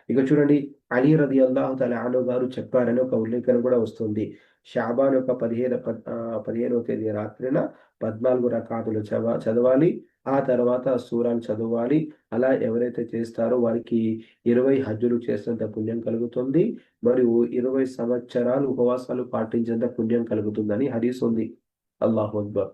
ఇక చూడండి, అలీ రదియల్లాహు తఆలా అన్హు గారు చెప్పారని ఒక ఉల్లేఖన కూడా వస్తుంది. షాబాన్ యొక్క 15వ తేదీ రాత్రిన 14 రకాతులు చదవాలి. ఆ తర్వాత సూరాలు చదవాలి. అలా ఎవరైతే చేస్తారో వారికి 20 హజ్జులు చేసినంత పుణ్యం కలుగుతుంది. మరియు 20 సంవత్సరాలు ఉపవాసాలు పాటించేంత పుణ్యం కలుగుతుందని హదీస్ ఉంది. అల్లాహు అక్బర్.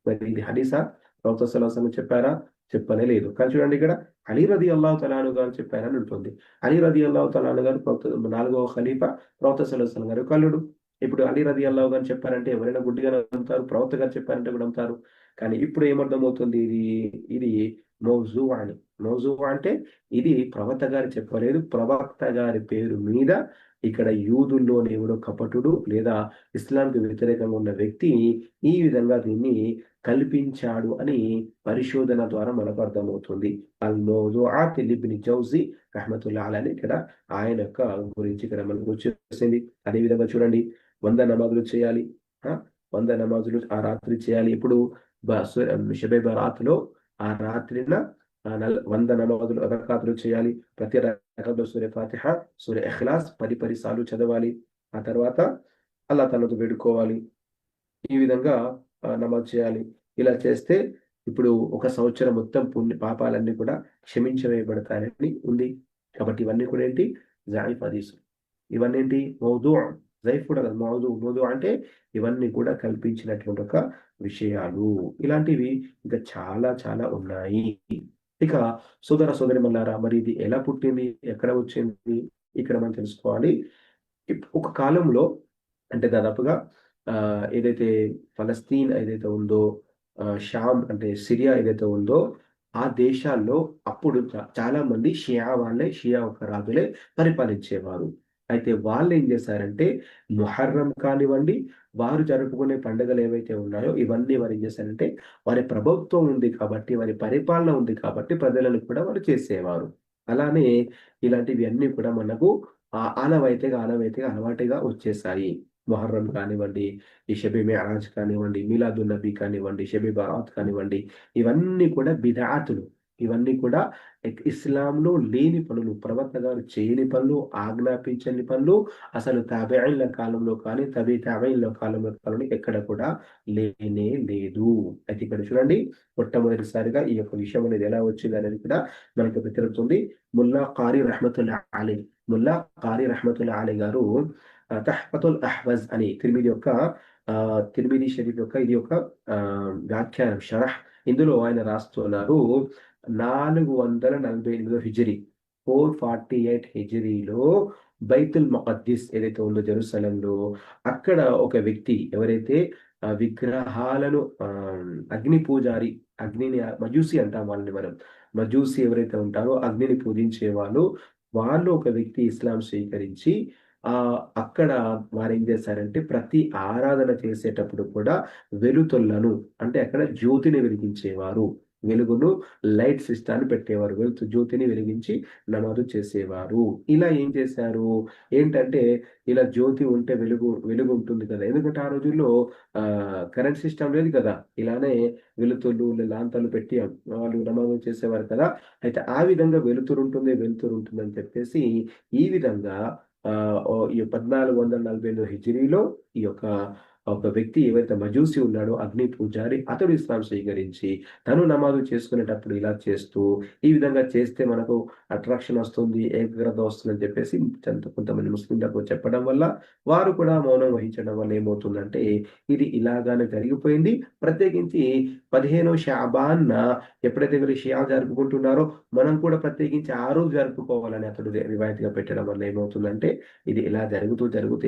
మరి ఇది హదీసా? ప్రవక్త సల్లల్లాహు అలైహి వసల్లం చెప్పారా? చెప్పనే లేదు. కానీ చూడండి, ఇక్కడ అలీ రదియల్లాహు తఆలా అన్హు గారు చెప్పారని ఉంటుంది. అలీ రదియల్లాహు తఆలా అన్హు గారు నాలుగవ ఖలీఫా, ప్రవక్త సల్లల్లాహు అలైహి వసల్లం గారి యొక్క అల్లుడు. ఇప్పుడు అలీ రదియల్లాహు గారు చెప్పారంటే ఎవరైనా గుడ్డిగా నమ్ముతారు. ప్రవక్త గారు చెప్పారంటే కూడా నమ్ముతారు. కానీ ఇప్పుడు ఏమర్థమవుతుంది? ఇది మౌజూ అని. మౌజూ అంటే ఇది ప్రవక్త గారు చెప్పలేదు. ప్రవక్త గారి పేరు మీద ఇక్కడ యూదుల్లోని ఎవడో కపటుడు లేదా ఇస్లాంకి వ్యతిరేకంగా ఉన్న వ్యక్తి ఈ విధంగా దీన్ని కల్పించాడు అని పరిశోధన ద్వారా మనకు అర్థమవుతుంది. అల్ మౌదుఆత్ లిబ్ని జౌజీ రహ్మతుల్లాహి అలైహి ఇక్కడ ఆయన యొక్క గురించి ఇక్కడ మనకు వచ్చేసింది. అదే విధంగా చూడండి, 100 నమాజులు చేయాలి. ఆ 100 నమాజులు ఆ రాత్రి చేయాలి. ఇప్పుడు షబే బరాత్లో ఆ రాత్రిన 100 నమాజులు రకాతులు చేయాలి. ప్రతి రకాతులో సూర్య ఫాతిహ, సూర్య ఇఖ్లాస్ 10 సార్లు చదవాలి. ఆ తర్వాత అల్లా తనతో వేడుకోవాలి. ఈ విధంగా నమాజ్ చేయాలి. ఇలా చేస్తే ఇప్పుడు ఒక సంవత్సరం మొత్తం పాపాలన్నీ కూడా క్షమించవేయబడతాయని ఉంది. కాబట్టి ఇవన్నీ కూడా ఏంటి, జాయిఫ్ హదీసులు. ఇవన్నీ ఏంటి, మౌదు. జైఫ్ కూడా కాదు, మౌదు అంటే ఇవన్నీ కూడా కల్పించినటువంటి ఒక విషయాలు. ఇలాంటివి ఇంకా చాలా చాలా ఉన్నాయి. ఇక సోదర సోదరిమల్లారా, మరి ఇది ఎలా పుట్టింది, ఎక్కడ వచ్చింది, ఇక్కడ మనం తెలుసుకోవాలి. ఒక కాలంలో అంటే దాదాపుగా ఏదైతే ఫలస్తీన్ ఏదైతే ఉందో, షామ్ అంటే సిరియా ఏదైతే ఉందో, ఆ దేశాల్లో అప్పుడు చాలా మంది షియా ఒక రాజులే పరిపాలించేవారు. అయితే వాళ్ళు ఏం చేశారంటే ముహర్రం కానివ్వండి, వారు జరుపుకునే పండుగలు ఏవైతే ఉన్నాయో ఇవన్నీ వారు ఏం చేశారంటే, వారి ప్రభుత్వం ఉంది కాబట్టి, వారి పరిపాలన ఉంది కాబట్టి ప్రజలను కూడా వారు చేసేవారు. అలానే ఇలాంటివి అన్నీ కూడా మనకు ఆనవాయితీగా అలవాటుగా వచ్చేసాయి. మొహర్రం కానివ్వండి, ఈ షబీ మిఅరాజ్ కానివ్వండి, మీలాదున్ నబీ కానివ్వండి, షబీ బరాత్ కానివ్వండి, ఇవన్నీ కూడా బిదఅతులు. ఇవన్నీ కూడా ఇస్లాంలో లేని పనులు, ప్రవక్త గారు చేయని పనులు, ఆజ్ఞాపించని పనులు, అసలు తాబెఈన్ల కాలంలో కానీ, తాబెఈన్ల కాలంలో కానీ ఎక్కడ కూడా లేనే లేదు. అయితే ఇక్కడ చూడండి, మొట్టమొదటిసారిగా ఈ యొక్క విషయం అనేది ఎలా వచ్చింది అనేది కూడా మనకు ఇప్పుడు తెలుస్తుంది. ముల్లా కారీ రహ్మతుల్లాహి అలైహి గారు తహ్ఫతుల్ అహ్వజ్ అని తిర్మిది షరీఫ్ యొక్క ఇది ఒక వ్యాఖ్యానం షరహ్. ఇందులో ఆయన రాస్తున్నారు, 448 హిజ్రీ, 448 హిజ్రీలో బైతుల్ ముఖద్దస్ ఏదైతే ఉందో జెరూసలంలో, అక్కడ ఒక వ్యక్తి ఎవరైతే విగ్రహాలను అగ్ని పూజారి, మజూసి అంటాం వాళ్ళని మనం. మజూసి ఎవరైతే ఉంటారో అగ్నిని పూజించే వాళ్ళు ఒక వ్యక్తి ఇస్లాం స్వీకరించి అక్కడ వారేం చేశారంటే ప్రతి ఆరాధన చేసేటప్పుడు కూడా వెలుతుళ్లను, అంటే అక్కడ జ్యోతిని వెలిగించేవారు. వెలుగును లైట్ సిస్టాన్ని పెట్టేవారు. జ్యోతిని వెలిగించి నమాజు చేసేవారు. ఇలా ఏం చేశారు ఏంటంటే, ఇలా జ్యోతి ఉంటే వెలుగు ఉంటుంది కదా. ఎందుకంటే ఆ రోజుల్లో కరెంట్ సిస్టమ్ లేదు కదా. ఇలానే వెలుతుళ్ళు లాంతర్లు పెట్టి వాళ్ళు నమాజు చేసేవారు కదా. అయితే ఆ విధంగా వెలుతురు ఉంటుంది అని చెప్పేసి ఈ విధంగా ఈ 1448 హిజ్రీలో ఈ యొక్క ఒక వ్యక్తి ఏవైతే మజూసి ఉన్నాడో అగ్ని పూజారి, అతడు ఇస్లాం స్వీకరించి తను నమాజు చేసుకునేటప్పుడు ఇలా చేస్తూ, ఈ విధంగా చేస్తే మనకు అట్రాక్షన్ వస్తుంది, ఏకాగ్రత వస్తుంది అని చెప్పేసి కొంతమంది ముస్లింలకు చెప్పడం వల్ల వారు కూడా మౌనం వహించడం వల్ల ఏమవుతుందంటే ఇది ఇలాగానే జరిగిపోయింది. ప్రత్యేకించి 15వ షాబాన్న ఎప్పుడైతే వీళ్ళు షియా జరుపుకుంటున్నారో మనం కూడా ప్రత్యేకించి ఆ రోజు జరుపుకోవాలని అతడు రివాయత్గా పెట్టడం వల్ల ఏమవుతుందంటే ఇది ఇలా జరుగుతూ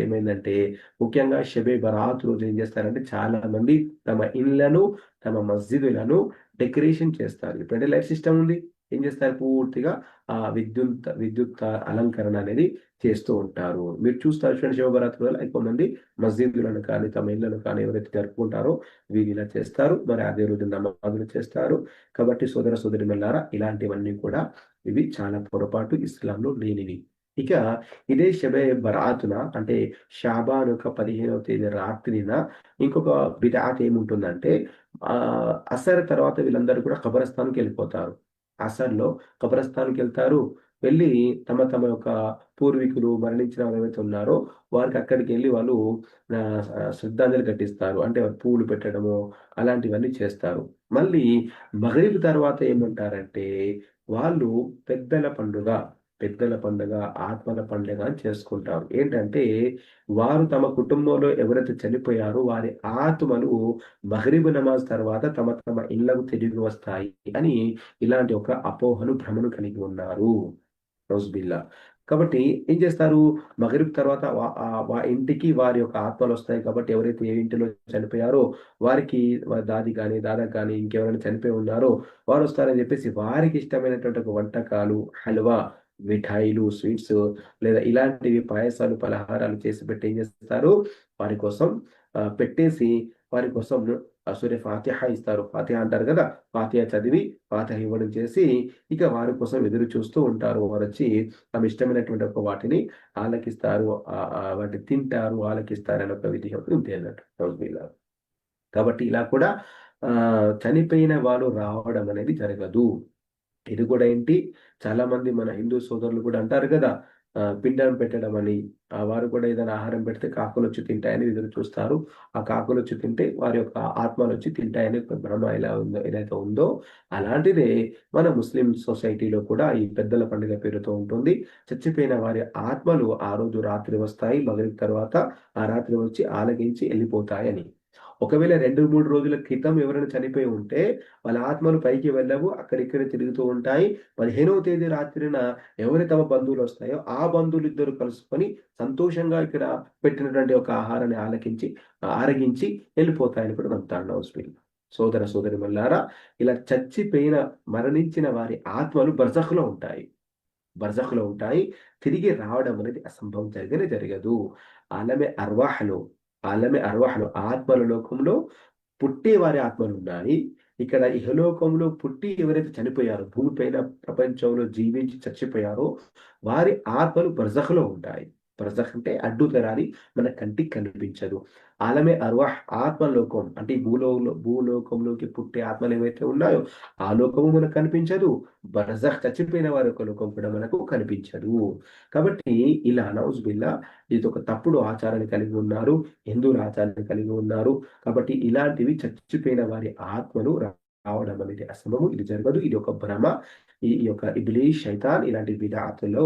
ఏమైందంటే, ముఖ్యంగా షబే బరాత్ రోజు ఏం చేస్తారంటే చాలా మంది తమ ఇండ్లను, తమ మస్జిదులను డెకరేషన్ చేస్తారు. ఇప్పుడంటే లైట్ సిస్టమ్ ఉంది. ఏం చేస్తారు, పూర్తిగా ఆ విద్యుత్ అలంకరణ అనేది చేస్తూ ఉంటారు. మీరు చూస్తారు చూడండి, శివబరాత్రి వల్ల ఎక్కువ మంది మస్జిదులను కానీ, తమ ఇళ్లను కానీ ఎవరైతే జరుపుకుంటారో వీళ్ళు ఇలా చేస్తారు. మరి అదే రోజు నమాజులు చేస్తారు. కాబట్టి సోదర సోదరిమల్లారా, ఇలాంటివన్నీ కూడా ఇవి చాలా పొరపాటు, ఇస్లాంలో లేనివి. ఇక ఇదే షబే బరాతున అంటే షాబాన్ యొక్క 15వ తేదీ రాత్రిన ఇంకొక బిదఅత్ ఏముంటుందంటే, అసర్ తర్వాత వీళ్ళందరూ కూడా ఖబరస్థాన్‌కి వెళ్ళిపోతారు. అసర్‌లో ఖబరస్థాన్‌కి వెళ్తారు. వెళ్ళి తమ యొక్క పూర్వీకులు మరణించిన వారు ఎవరైతే ఉన్నారో వారికి అక్కడికెళ్ళి వాళ్ళు శ్రద్ధాంజలి ఘటిస్తారు. అంటే పూలు పెట్టడము అలాంటివన్నీ చేస్తారు. మళ్ళీ మగరిబ్ తర్వాత ఏమంటారంటే, వాళ్ళు పెద్దల పండుగ, ఆత్మల పండుగ అని చేసుకుంటారు. ఏంటంటే, వారు తమ కుటుంబంలో ఎవరైతే చనిపోయారో వారి ఆత్మలు మగ్రిబ్ నమాజ్ తర్వాత తమ ఇళ్ళకు తిరిగి వస్తాయి అని ఇలాంటి ఒక అపోహను, భ్రమను కలిగి ఉన్నారు. నౌజుబిల్లా. కాబట్టి ఏం చేస్తారు, మగరిబ్ తర్వాత ఇంటికి వారి యొక్క ఆత్మలొస్తాయి కాబట్టి ఎవరైతే ఏ ఇంటిలో చనిపోయారో వారికి వారి దాదా గాని ఇంకెవరైనా చనిపోయి ఉన్నారో వారొస్తారని చెప్పేసి వారికి ఇష్టమైనటువంటి ఒక వంటకాలు, హల్వా, మిఠాయిలు, స్వీట్స్ లేదా ఇలాంటివి పాయసాలు, పలహారాలు చేసి పెట్టి ఏం చేస్తారు, వారి కోసం పెట్టేసి వారి కోసం సూర్య ఫాతిహ ఇస్తారు. ఫాతిహ అంటారు కదా! ఫాతిహ చదివి, ఫాతిహ ఇవ్వడం చేసి, ఇక వారి కోసం ఎదురు చూస్తూ ఉంటారు. వారొచ్చి తమ ఇష్టమైనటువంటి ఒక వాటిని ఆలకిస్తారు. వాటిని తింటారు, ఆలకిస్తారు అనే ఒక విధి ఉంది అన్నట్టు. నౌజుబిల్లాహ్. కాబట్టి ఇలా కూడా చనిపోయిన వాళ్ళు రావడం అనేది జరగదు. ఇది కూడా ఏంటి, చాలామంది మన హిందూ సోదరులు కూడా అంటారు కదా! పిండం పెట్టడం అని. వారు కూడా ఏదైనా ఆహారం పెడితే కాకులొచ్చి తింటాయని ఎదురు చూస్తారు. ఆ కాకులొచ్చి తింటే వారి యొక్క ఆత్మలొచ్చి తింటాయని ఒక భ్రమ ఏదైతే ఉందో, అలాంటిదే మన ముస్లిం సొసైటీలో కూడా ఈ పెద్దల పండుగ పేరుతో ఉంటుంది. చచ్చిపోయిన వారి ఆత్మలు ఆ రోజు రాత్రి వస్తాయి. మగరిబ్ తర్వాత ఆ రాత్రి వచ్చి ఆరగించి ఎళ్ళిపోతాయని. ఒకవేళ 2, 3 రోజుల క్రితం ఎవరైనా చనిపోయి ఉంటే, వాళ్ళ ఆత్మలు పైకి వెళ్ళవు. అక్కడిక్కడే తిరుగుతూ ఉంటాయి. 15వ తేదీ రాత్రిన ఎవరు తమ బంధువులొస్తాయో, ఆ బంధువులిద్దరూ కలుసుకొని సంతోషంగా ఇక్కడ పెట్టినటువంటి ఒక ఆహారాన్ని ఆరగించి ఎళ్ళిపోతాయని కూడా నమ్ముతారు నౌజుబిల్లా. సోదర సోదరీమణులారా, ఇలా మరణించిన వారి ఆత్మలు బర్జఖ్‌లో ఉంటాయి. బర్జఖ్‌లో ఉంటాయి. తిరిగి రావడం అనేది అసంభవం, జరగనే జరగదు. ఆలమే అర్వాహ్‌లో ఆత్మల లోకంలో పుట్టే వారి ఆత్మలున్నాయి. ఇక్కడ ఇహలోకంలో పుట్టి ఎవరైతే చనిపోయారో, భూమిపైన ప్రపంచంలో జీవించి చచ్చిపోయారో, వారి ఆత్మలు బర్జఖ్‌లో ఉంటాయి. బర్జఖ్ అంటే అడ్డుతెరారి, మన కంటికి కనిపించదు. ఆలమే అర్వాహ్ ఆత్మలోకం అంటే ఈ భూలోకంలోకి పుట్టే ఆత్మలు ఏవైతే ఉన్నాయో, ఆ లోకము మనకు కనిపించదు. బర్జఖ్ చచ్చిపోయిన వారి యొక్క లోకం కూడా మనకు కనిపించదు. కాబట్టి ఇలా నౌజుబిల్లా ఇదొక తప్పుడు ఆచారాన్ని కలిగి ఉన్నారు. హిందువుల ఆచారాన్ని కలిగి ఉన్నారు. కాబట్టి ఇలాంటివి చచ్చిపోయిన వారి ఆత్మలు రావడం అనేది అసంభవం. ఇది జరగదు. ఇది ఒక భ్రమ. ఈ యొక్క ఇబ్లీస్, షైతాన్ ఇలాంటి బిదఅతుల్లో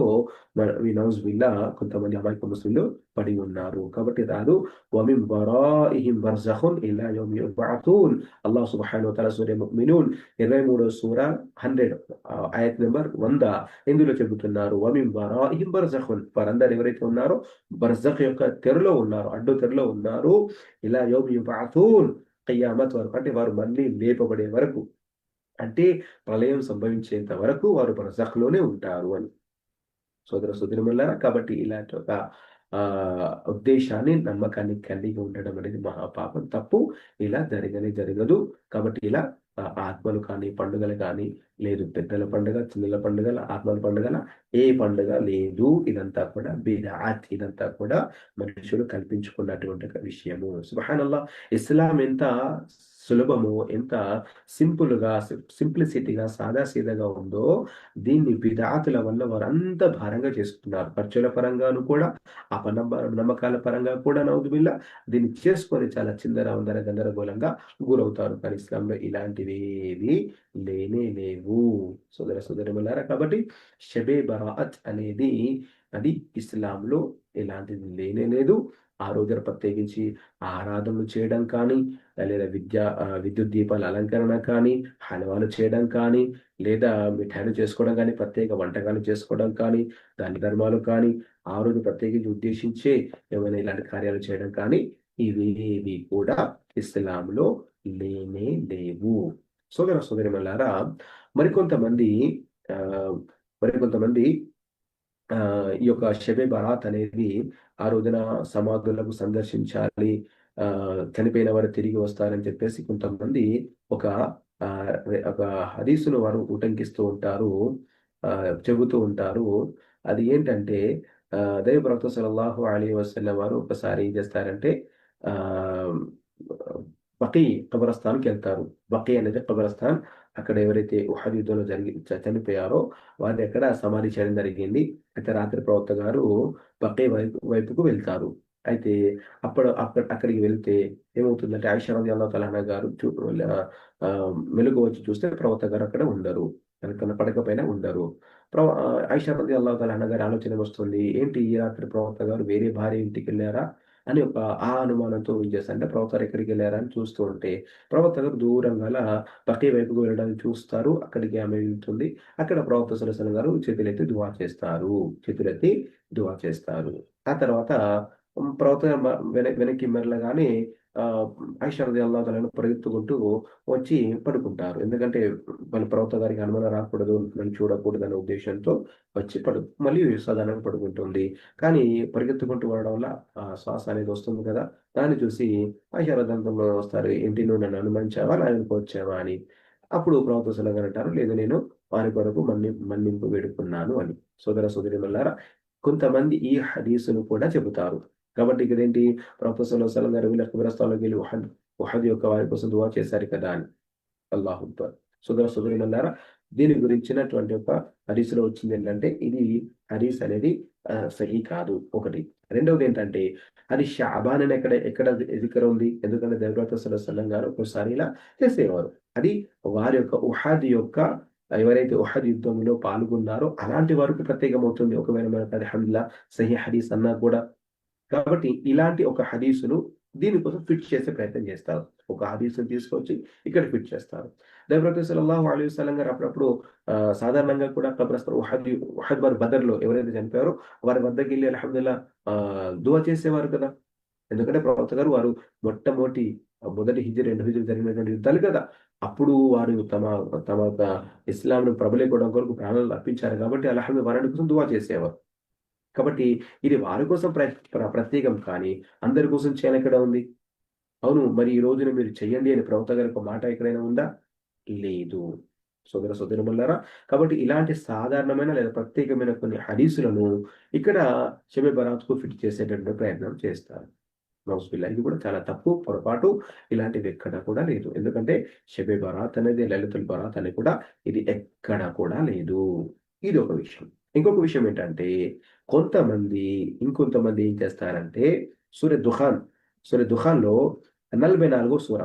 నౌజుబిల్లా కొంతమంది అమాయక ముస్లింలు పడి ఉన్నారు. కాబట్టి రాదు. వమిన్ వరాఇహిం బర్జఖున్ ఇలా యౌమి యుబ్అతూన్. అల్లాహ్ సుబ్హానహు వ తఆలా సూరా ముഅ్మినూన్ 23వ సూర 100 ఆయత్ నంబర్ 100 ఇందులో చెబుతున్నారు. వమిన్ వరాఇహిం బర్జఖున్. వారందరూ ఎవరైతే ఉన్నారో బర్జఖ్ యొక్క తెరలో ఉన్నారు. అడ్డు తెరలో ఉన్నారు. ఇలా యౌమి యుబ్అతూన్. ఖియామత్ వరకు అంటే వారు మళ్ళీ లేపబడే వరకు. అంటే ప్రళయం సంభవించేంత వరకు వారు బర్జఖ్‌లోనే ఉంటారు అని. సోదర సోదరీమణులారా, కాబట్టి ఇలాంటి ఒక ఉద్దేశాన్ని, నమ్మకాన్ని కలిగి ఉండడం అనేది మహాపాపం, తప్పు. ఇలా జరగనే జరగదు. కాబట్టి ఇలా ఆత్మలు కానీ, పండుగలు కానీ లేదు. పెద్దల పండుగ, చిన్నల పండుగల, ఆత్మల పండుగల ఏ పండుగ లేదు. ఇదంతా కూడా బిద్అత్. ఇదంతా కూడా మనుషులు కల్పించుకున్నటువంటి ఒక విషయము. సుబ్హానల్లాహ్! ఇస్లాం ఎంత సులభమో, ఎంత సింప్లిసిటీగా, సాదాసీదాగా ఉందో, దీన్ని బిద్అతుల వల్ల వారంత భారంగా చేసుకున్నారు. ఖర్చుల పరంగాను కూడా, నమ్మకాల పరంగా కూడా నౌజుబిల్లా దీన్ని చేసుకొని చాలా చిందరవందర గందరగోళంగా గురవుతారు. కానీ ఇస్లాంలో ఇలాంటివేవి లేనే లేవు. సోదర సోదరీమణులారా, కాబట్టి షబే బరాఅత్ అనేది అది ఇస్లాంలో ఇలాంటిది లేనే లేదు. ఆ రోజున ప్రత్యేకించి ఆరాధనలు చేయడం కానీ, లేదా విద్యుత్ దీపాల అలంకరణ కానీ, హల్వాలు చేయడం కానీ, లేదా మిఠాయిలు చేసుకోవడం గానీ, ప్రత్యేక వంటకాలు చేసుకోవడం కానీ, దాన ధర్మాలు కానీ, ఆ రోజు ప్రత్యేకించి ఉద్దేశించే ఏమైనా ఇలాంటి కార్యాలు చేయడం కానీ, ఇవేవి కూడా ఇస్లాంలో లేనే లేవు. సోదర సోదరీమణులారా, మరికొంతమంది ఆహ్, మరికొంతమంది ఈ యొక్క షెబె బరాత్ అనేది ఆ రోజున సమాధులకు సందర్శించాలి. చనిపోయిన వారు తిరిగి వస్తారని చెప్పేసి కొంతమంది ఒక ఒక హదీసును వారు ఉటంకిస్తూ ఉంటారు. చెబుతూ ఉంటారు. అది ఏంటంటే దైవ ప్రవక్త సల్లల్లాహు అలైహి వసల్లం వారు ఒకసారి ఏం చేస్తారంటే ఆహ్, బకీ కబరస్థాన్‌కెళ్తారు. బకీ అనేది కబరస్థాన్. అక్కడ ఎవరైతే ఉహద్ యుద్ధంలో చనిపోయారో వారిని అక్కడ సమాధి చేయడం జరిగింది. అయితే రాత్రి ప్రవక్త గారు బకీ వైపుకు వెళ్తారు. అయితే అక్కడికి వెళ్తే ఏమవుతుందంటే ఆయిషా రలియల్లాహు తఆలా అన్హా గారు మెలుకువ వచ్చి చూస్తే ప్రవక్త గారు అక్కడ ఉండరు. తన పడక పైన ఉండరు. ఆయిషా రలియల్లాహు తఆలా అన్హా గారి ఆలోచన వస్తుంది. ఏంటి ఈ రాత్రి ప్రవక్త గారు వేరే భార్య ఇంటికెళ్లారా? అని అనుమానంతో ఏం చేస్తారంటే ప్రవక్త గారు ఎక్కడికెళ్లారా అని చూస్తూ ఉంటే, ప్రవక్త గారు దూరంగాల బకీ వైపుకు వెళ్ళడానికి చూస్తారు. అక్కడికి ఆమె వెళ్తుంది. అక్కడ ప్రవక్త సల్లల్లాహు అలైహి వసల్లం గారు చేతులెత్తి దుఆ చేస్తారు. ఆ తర్వాత ప్రవక్త గారు వెనక్కి మరలగానే ఆయిషా రలియల్లాహు తఆలా పరిగెత్తుకుంటూ వచ్చి పడుకుంటారు. ఎందుకంటే వాళ్ళ ప్రవక్త గారికి అనుమానం రాకూడదు, నన్ను చూడకూడదు అనే ఉద్దేశ్యంతో వచ్చి మళ్ళీ సాధారణంగా పడుకుంటుంది. కానీ పరిగెత్తుకుంటూ వెళ్ళడం వల్ల శ్వాస అనేది వస్తుంది కదా! దాన్ని చూసి ఆయిషా రలియల్లాహు వస్తారు. "ఏంటి నువ్వు నన్ను అనుమానించావా? నా వెనుక వచ్చావా?" అని. అప్పుడు ప్రవక్త సల్లల్లాహు అలైహి వసల్లం అంటారు, "లేదు, నేను వారి కొరకు మన్నింపు వేడుకున్నాను" అని. సోదర సోదరీమణులారా, కొంతమంది ఈ హదీసును కూడా చెబుతారు. కాబట్టి ఇక్కడేంటి, ప్రవక్త సల్లల్లాహు అలైహి వసల్లం గారు వీళ్ళ కబరస్థానంలోకెళ్ళి ఉహద్ యొక్క వారి కోసం దుఆ చేశారు కదా అని. అల్లాహు అక్బర్. సోదర సోదరీమణులారా, దీని గురించినటువంటి ఒక హదీస్‌లో వచ్చిందేంటంటే, ఇది హదీస్ అనేది సహీ కాదు ఒకటి. రెండవదేంటంటే, అది షాబాన్ అని ఎక్కడ జిక్ర్ ఉంది? ఎందుకంటే ప్రవక్త సల్లల్లాహు అలైహి వసల్లం గారు ఒక్కోసారి ఇలా చేసేవారు. అది వారి యొక్క ఉహద్ యొక్క ఎవరైతే ఉహద్ యుద్ధంలో పాల్గొన్నారో అలాంటి వారికి ప్రత్యేకమవుతుంది. ఒకవేళ మనకు అది సహీ హదీస్ అన్నా కూడా. కాబట్టి ఇలాంటి ఒక హదీసును దీనికోసం ఫిట్ చేసే ప్రయత్నం చేస్తారు. ఒక హదీస్‌ని తీసుకొచ్చి ఇక్కడ ఫిట్ చేస్తారు. ప్రవక్త సల్లల్లాహు అలైహి వసల్లం గారు అప్పుడప్పుడు సాధారణంగా కూడా కబ్రస్థాన్ ఉహద్ మరి బదర్‌లో ఎవరైతే చనిపోయారో వారి వద్దకెళ్ళి అల్హమ్దులిల్లాహ్ దుఆ చేసేవారు కదా! ఎందుకంటే ప్రవక్త గారు వారు మొట్టమొదటి మొదటి హిజ్రీ, రెండో హిజ్రీ జరిగినటువంటి యుద్ధాలు కదా! అప్పుడు వారు తమ తమ యొక్క ఇస్లాంను ప్రబలించడం కొరకు ప్రాణాలను అర్పించారు కాబట్టి అల్హమ్దులిల్లాహ్ వారి కోసం దుఆ చేసేవారు. కాబట్టి ఇది వారి కోసం ప్రత్యేకం కానీ, అందరి కోసం చేయనెక్కడ ఉంది? అవును. మరి ఈ రోజున మీరు చెయ్యండి అని ప్రవక్త గారి ఒక మాట ఎక్కడైనా ఉందా? లేదు. సోదర సోదరీమణులారా, కాబట్టి ఇలాంటి సాధారణమైన లేదా ప్రత్యేకమైన కొన్ని హదీసులను ఇక్కడ షెబె బరాత్‌కు ఫిట్ చేసేటటువంటి ప్రయత్నం చేస్తారు. నౌజుబిల్లాహ్. ఇది కూడా చాలా తప్పు, పొరపాటు. ఇలాంటిది ఎక్కడ కూడా లేదు. ఎందుకంటే షెబె బరాత్ అనేది, లైలతుల్ బరాత్ అని కూడా ఇది ఎక్కడ కూడా లేదు. ఇదొక విషయం. ఇంకొక విషయం ఏంటంటే, కొంతమంది ఇంకొంతమంది ఏం చేస్తారంటే, సూరహ్ దుఖాన్, సూరహ్ దుఖాన్‌లో 44 సూర.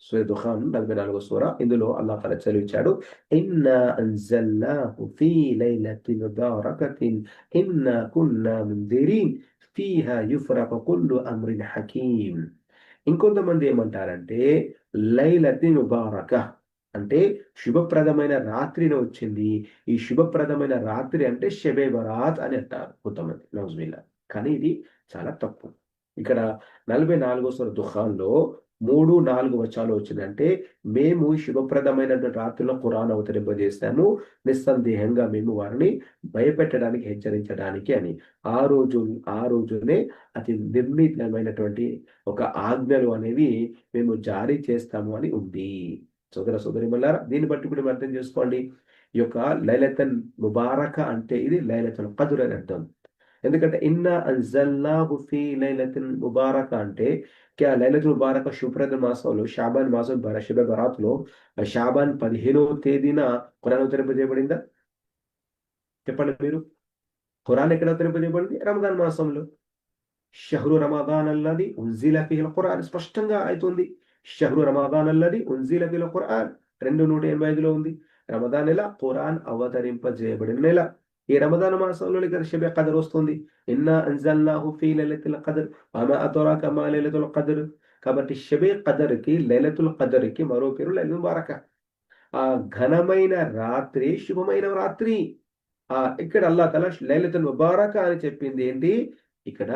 సూరహ్ దుఖాన్ 44 సూర. ఇందులో అల్లాహ్ తాలా సెలవిచ్చాడు. "ఇన్నా అన్జల్నాహు ఫీ లైలతిన్ ముబారకతిన్ ఇన్నా కున్నా ముందిరీన్ ఫీహా యుఫ్రఖు కుల్లు అమ్రిన్ హకీమ్." ఇంకొంతమంది ఏమంటారంటే, లైలతి ముబారక అంటే శుభప్రదమైన రాత్రిన వచ్చింది. ఈ శుభప్రదమైన రాత్రి అంటే షెబె బరాత్ అని అంటారు కొంతమంది. నౌజుబిల్లాహ్. కానీ ఇది చాలా తప్పు. ఇక్కడ 44 సూర దుఖాన్‌లో 3, 4 వచనాలు వచ్చిందంటే, మేము శుభప్రదమైనటువంటి రాత్రిలో ఖురాన్ అవతరింపజేశాము. నిస్సందేహంగా మేము వారిని భయపెట్టడానికి, హెచ్చరించడానికి అని. ఆ రోజునే అతి నిర్ణీతమైనటువంటి ఒక ఆజ్ఞలు అనేవి మేము జారీ చేస్తాము అని ఉంది. సోదర సోదరీమణులారా, దీన్ని బట్టి కూడా మీరు అర్థం చేసుకోండి. ఈ యొక్క లైలతుల్ ముబారక అంటే ఇది లైలతుల్ ఖద్ర్ అని అర్థం. ఎందుకంటే ఇన్నా అన్జల్నాహు ఫీ లైలతిన్ ముబారక అంటే లైలతుల్ ముబారక శుభ్రత మాసంలో షాబాన్ మాసం షెబె బరాత్‌లో షాబాన్ 15వ తేదీన ఖురాన్ అవతరింపజేయబడిందా? చెప్పండి మీరు. ఖురాన్ ఎక్కడ అవతరింపజేయబడింది? రంజాన్ మాసంలో. షహ్రు రమదాన్ అల్లది ఉన్జిల ఫీహిల్ ఖురాన్ స్పష్టంగా అయితుంది. షహ్రు రమదాన్ అల్లది ఉన్జిల ఫీహిల్ ఖురాన్ 2:185లో ఉంది. రమదాన్ నెల ఖురాన్ అవతరింపజేయబడిన నెల. ఈ రమదాన్ మాసంలోనే కదా షెబె ఖదర్ వస్తుంది. ఇన్నా అన్జల్నాహు ఫీ లైలతిల్ ఖద్ర్ వమా అద్రాక మా లైలతుల్ ఖద్ర్. కాబట్టి షెబె ఖదర్‌కి, లైలతుల్ ఖద్ర్‌కి మరో పేరు లైలతుల్ ముబారక. ఆ ఘనమైన రాత్రి శుభమైన రాత్రి. ఇక్కడ అల్లాహ్ తఆలా లైలతుల్ ముబారక అని చెప్పింది ఏంటి? ఇక్కడ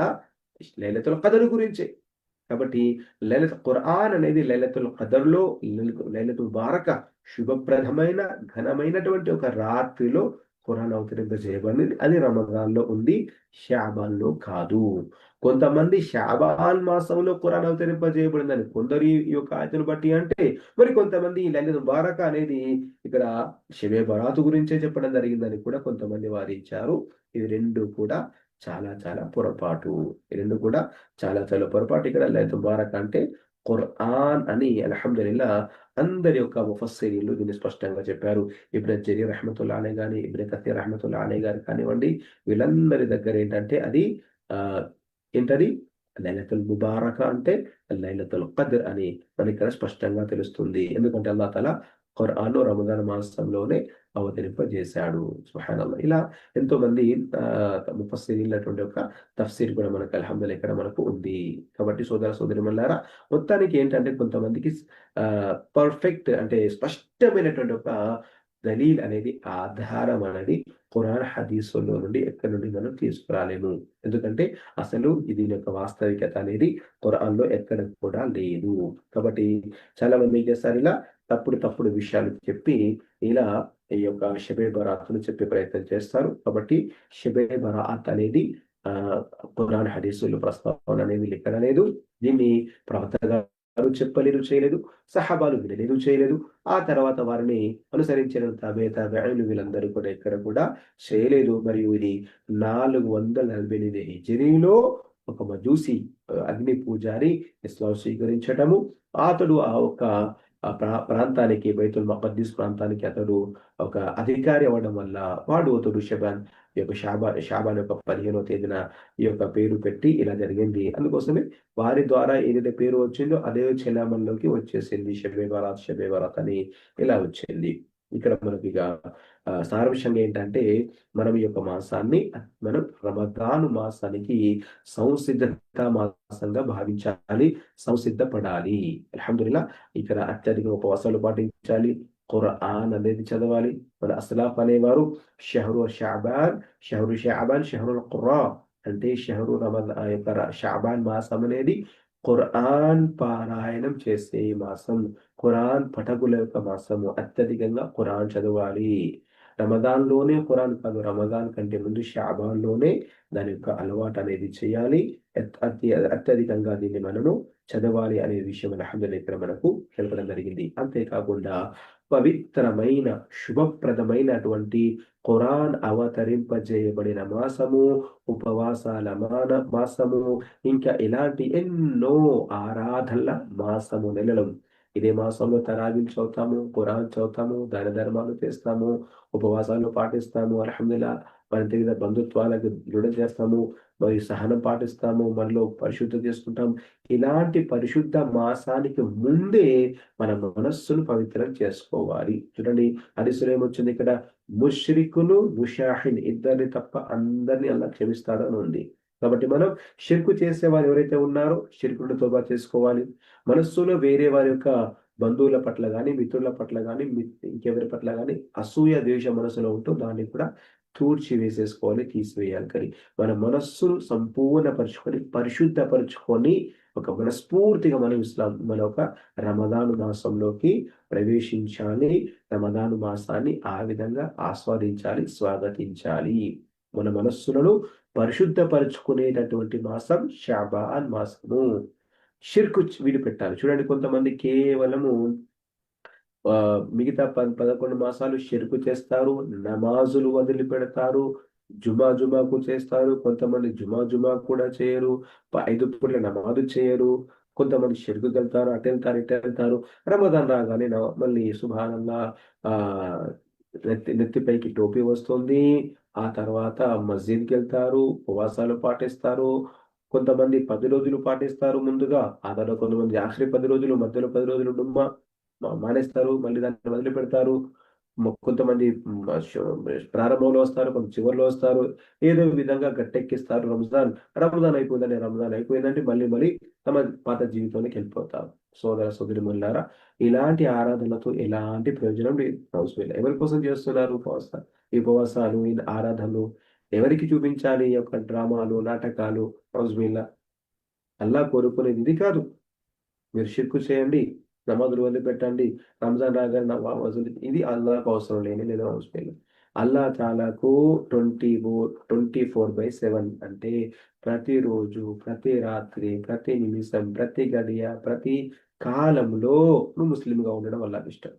లైలతుల్ ఖద్ర్ గురించే. కాబట్టి ఖురాన్ అనేది లైలతుల్ ఖదర్‌లో లైలతుల్ ముబారక శుభప్రదమైన, ఘనమైనటువంటి ఒక రాత్రిలో ఖురాన్ అవతరింపజేయబడింది. అది రమదాన్‌లో ఉంది. షాబాన్‌లో కాదు. కొంతమంది షాబాన్ మాసంలో ఖురాన్ అవతరింపజేయబడిందని కొందరు ఈ యొక్క ఆయతను బట్టి అంటే, మరి కొంతమంది ఈ లైలతుల్ ముబారక అనేది ఇక్కడ షెబె బరాత్ గురించే చెప్పడం జరిగిందని కూడా కొంతమంది వాదించారు. ఇవి 2 కూడా చాలా చాలా పొరపాటు. ఈ 2 కూడా చాలా చాలా పొరపాటు. ఇక్కడ లైలతుల్ ముబారక అంటే ఖురాన్ అని అల్హమ్దులిల్లాహ్ అందరి యొక్క ముఫస్సిరీన్‌లు దీన్ని స్పష్టంగా చెప్పారు. ఇబ్న్ జరీర్ రహ్మతుల్లాహి అలైహి గాని, ఇబ్న్ కతీర్ రహ్మతుల్లాహి అలైహి గారు కానివ్వండి, వీళ్ళందరి దగ్గర ఏంటంటే అది ఆహ్, ఏంటది? లైలతుల్ ముబారక అంటే లైలతుల్ ఖద్ర్ అని మనకిక్కడ స్పష్టంగా తెలుస్తుంది. ఎందుకంటే అల్లాహ్ తఆలా ఖురాన్‌ను రమదాన్ మాసంలోనే అవతరింపజేశాడు. సుబ్హానల్లాహ్. ఇలా ఎంతోమంది ముఫస్సిరీన్‌లటువంటి ఒక తఫ్సీర్ కూడా మనకు అల్హమ్దులిల్లాహ్ ఇక్కడ మనకు ఉంది. కాబట్టి సోదర సోదరీమణులారా, మొత్తానికి ఏంటంటే కొంతమందికి పర్ఫెక్ట్ అంటే స్పష్టమైనటువంటి ఒక దలీల్ అనేది ఆధారం అనేది ఖురాన్ హదీసుల్లో నుండి ఎక్కడి నుండి మనం తీసుకురాలేము. ఎందుకంటే అసలు దీని యొక్క వాస్తవికత అనేది ఖురాన్‌లో ఎక్కడ కూడా లేదు. కాబట్టి చాలా మంది ఏం చేస్తారు, ఇలా తప్పుడు తప్పుడు విషయాలు చెప్పి ఇలా ఈ యొక్క షెబే బరాత్‌ను చెప్పే ప్రయత్నం చేస్తారు. కాబట్టి షెబే బరాత్ అనేది ఆహ్, ఖురాన్ హదీసుల్లో ప్రస్తావన అనేది ఎక్కడ లేదు. దీన్ని ప్రవక్త గారు చెప్పలేరు, చేయలేదు. సహాబాలు వినలేదు, చేయలేదు. ఆ తర్వాత వారిని అనుసరించిన తాబేఈలు వీళ్ళందరూ కూడా ఎక్కడ కూడా చేయలేదు. మరియు ఇది 448 హిజ్రీలో ఒక మజూసి అగ్ని పూజారి ఇస్లాం స్వీకరించటము. అతడు ఆ ఒక్క ప్రాంతానికి బైతుల్ మఖద్దీస్ ప్రాంతానికి అతడు ఒక అధికారి అవ్వడం వల్ల అతడు షబాన్ ఈ యొక్క షాబాన్ యొక్క 15వ తేదీన ఈ యొక్క పేరు పెట్టి ఇలా జరిగింది. అందుకోసమే వారి ద్వారా ఏదైతే పేరు వచ్చిందో అదే చెలామణిలోకి వచ్చేసింది. షబే బరాత్ అని ఇలా వచ్చింది. ఇక్కడ మనకి ఇక సారాంశంగా ఏంటంటే, మనం ఈ యొక్క మాసాన్ని మనం రమదాను మాసానికి సంసిద్ధత మాసంగా భావించాలి. సంసిద్ధపడాలి. అల్హమ్దులిల్లాహ్. ఇక్కడ అత్యధిక ఉపవాసాలు పాటించాలి. ఖురాన్ అనేది చదవాలి. మన అస్లాఫ్ అనేవారు షహరుల్ ఖురా అంటే షాబాన్ మాసం అనేది ఖురాన్ పారాయణం చేసే మాసం. ఖురాన్ పఠకుల యొక్క మాసము. అత్యధికంగా ఖురాన్ చదవాలి. రమదాన్‌లోనే ఖురాన్ కాదు, రమదాన్ కంటే ముందు షాబాన్‌లోనే దాని యొక్క అలవాటు అనేది చేయాలి. అత్యధికంగా దీన్ని మనము చదవాలి అనే విషయం అల్హమ్దులిల్లాహ్ ఇక్కడ మనకు తెలపడం జరిగింది. అంతేకాకుండా పవిత్రమైన, శుభప్రదమైనటువంటి ఖురాన్ అవతరింపజేయబడిన మాసము, ఉపవాసాల మాసము, ఇంకా ఇలాంటి ఎన్నో ఆరాధనల మాసము, నెలలు. ఇదే మాసంలో తరావీలు చదువుతాము, ఖురాన్ చదువుతాము, దాన ధర్మాలు చేస్తాము, ఉపవాసాలు పాటిస్తాము. అల్హమ్దులిల్లాహ్. మన దగ్గర బంధుత్వాలకు దృఢ చేస్తాము, మరియు సహనం పాటిస్తాము, మనలో పరిశుద్ధ చేసుకుంటాం. ఇలాంటి పరిశుద్ధ మాసానికి ముందే మన మనస్సును పవిత్రం చేసుకోవాలి. చూడండి హదీసులో ఏమొచ్చింది ఇక్కడ, ముష్రికులు, ముషాహిన్ ఇద్దరిని తప్ప అందరిని అల్లాహ్ క్షమిస్తాడు అని ఉంది. కాబట్టి మనం షిర్కు చేసేవారు ఎవరైతే ఉన్నారో షిర్కును తౌబా చేసుకోవాలి. మనస్సులో వేరే వారి యొక్క బంధువుల పట్ల గాని, మిత్రుల పట్ల గాని, ఇంకెవరి పట్ల గాని అసూయ, ద్వేషం మనసులో ఉంటూ దాన్ని కూడా వేసేసుకోవాలి, తీసివేయాలి. కానీ మన మనస్సును సంపూర్ణపరుచుకొని, పరిశుద్ధపరుచుకొని ఒక మనస్ఫూర్తిగా మన ఒక రమదాను మాసంలోకి ప్రవేశించాలి. రమదాను మాసాన్ని ఆ విధంగా ఆస్వాదించాలి, స్వాగతించాలి. మన మనస్సులను పరిశుద్ధపరుచుకునేటటువంటి మాసం షాబాన్ మాసము. షిర్కు విడిపెట్టాలి. చూడండి కొంతమంది కేవలము మిగతా 11 మాసాలు షిర్కు చేస్తారు. నమాజులు వదిలిపెడతారు. జుమాకు చేస్తారు. కొంతమంది జుమా కూడా చేయరు. 5 పూట్ల నమాజు చేయరు. కొంతమంది షిర్కుకెళ్తారు. అటెళ్తారు, ఇటెళ్తారు. రమదాన్ రాగానే మళ్ళీ సుబ్హానల్లాహ్ ఆహ్, నెత్తిపైకి టోపీ వస్తుంది. ఆ తర్వాత మస్జిద్‌కెళ్తారు. ఉపవాసాలు పాటిస్తారు. కొంతమంది 10 రోజులు పాటిస్తారు ముందుగా. ఆ తర్వాత కొంతమంది ఆఖరి 10 రోజులు, మధ్యలో 10 రోజులు మానేస్తారు. మళ్ళీ దాన్ని వదిలిపెడతారు. కొంతమంది ప్రారంభంలో వస్తారు, కొంత చివరిలో వస్తారు. ఏదో విధంగా గట్టెక్కిస్తారు రంజాన్. రంజాన్ అయిపోయిందంటే మళ్ళీ తమ పాత జీవితంలోకి వెళ్ళిపోతారు. సోదరీమణులారా, ఇలాంటి ఆరాధనలతో ఎలాంటి ప్రయోజనం లేదు. నౌజుబిల్లాహ్. ఎవరి కోసం చేస్తున్నారు ఈ ఉపవాసాలు, ఈ ఆరాధనలు? ఎవరికి చూపించాలి ఈ యొక్క డ్రామాలు, నాటకాలు? నౌజుబిల్లాహ్. అల్లాహ్ కోరుకునేది ఇది కాదు. మీరు షిర్కు చేయండి, నమాజులు వదిలిపెట్టండి, రంజాన్ రాగానే ఇది అల్లాహకు అవసరం లేదు అవసరం. అల్లాహ్ తాలాకు 24/7 అంటే ప్రతిరోజు, ప్రతి రాత్రి, ప్రతి నిమిషం, ప్రతి గడియ, ప్రతి కాలంలో నువ్వు ముస్లింగా ఉండడం అల్లాహ్‌కి ఇష్టం.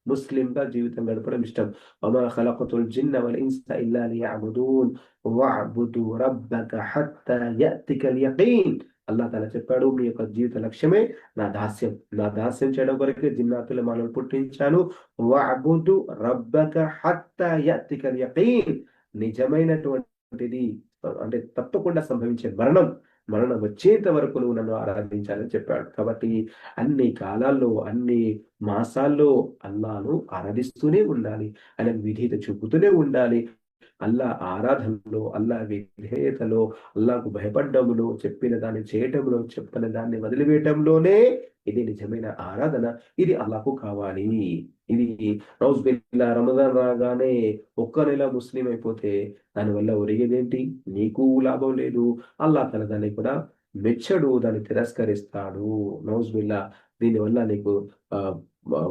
ముస్లింగా జీవితం గడపడం ఇష్టం. వమా ఖలఖతుల్ జిన్న వల్ ఇన్స ఇల్లా లియఅబుదూన్ వఅబుదు రబ్బక హత్తా యఅతికల్ యకీన్. అల్లాహ్ తాలా చెప్పాడు, మీ యొక్క జీవిత లక్ష్యమే నా దాస్యం. నా దాస్యం చేయడం కొరకే జిన్నాతుల మానవులు పుట్టించాను. వఅబుదు రబ్బక హత్తా యఅతికల్ యకీన్. నిజమైనటువంటిది అంటే తప్పకుండా సంభవించే మరణం వచ్చేంత వరకు నువ్వు నన్ను ఆరాధించాలని చెప్పాడు. కాబట్టి అన్ని కాలాల్లో, అన్ని మాసాల్లో అల్లాహ్‌ను ఆరాధిస్తూనే ఉండాలి. ఆయనకు విధేయత చూపుతూనే ఉండాలి. అల్లాహ్ ఆరాధనలో, అల్లాహ్ విధేయతలో, అల్లాహ్‌కు భయపడ్డములో, చెప్పిన దాన్ని చేయటంలో, చెప్పని దాన్ని వదిలివేయటంలోనే ఇది నిజమైన ఆరాధన, ఇది అల్లాహకు కావాలి. ఇది రౌజ్ బిల్లా రమదాన్ రాగానే ఒక్క నెల ముస్లిం అయిపోతే దానివల్ల ఒరిగేదేంటి? నీకు లాభం లేదు, అల్లాహ్ తన దాన్ని కూడా మెచ్చడు, దాన్ని తిరస్కరిస్తాడు. నౌజ్ బిల్లా దీనివల్ల నీకు ఆ,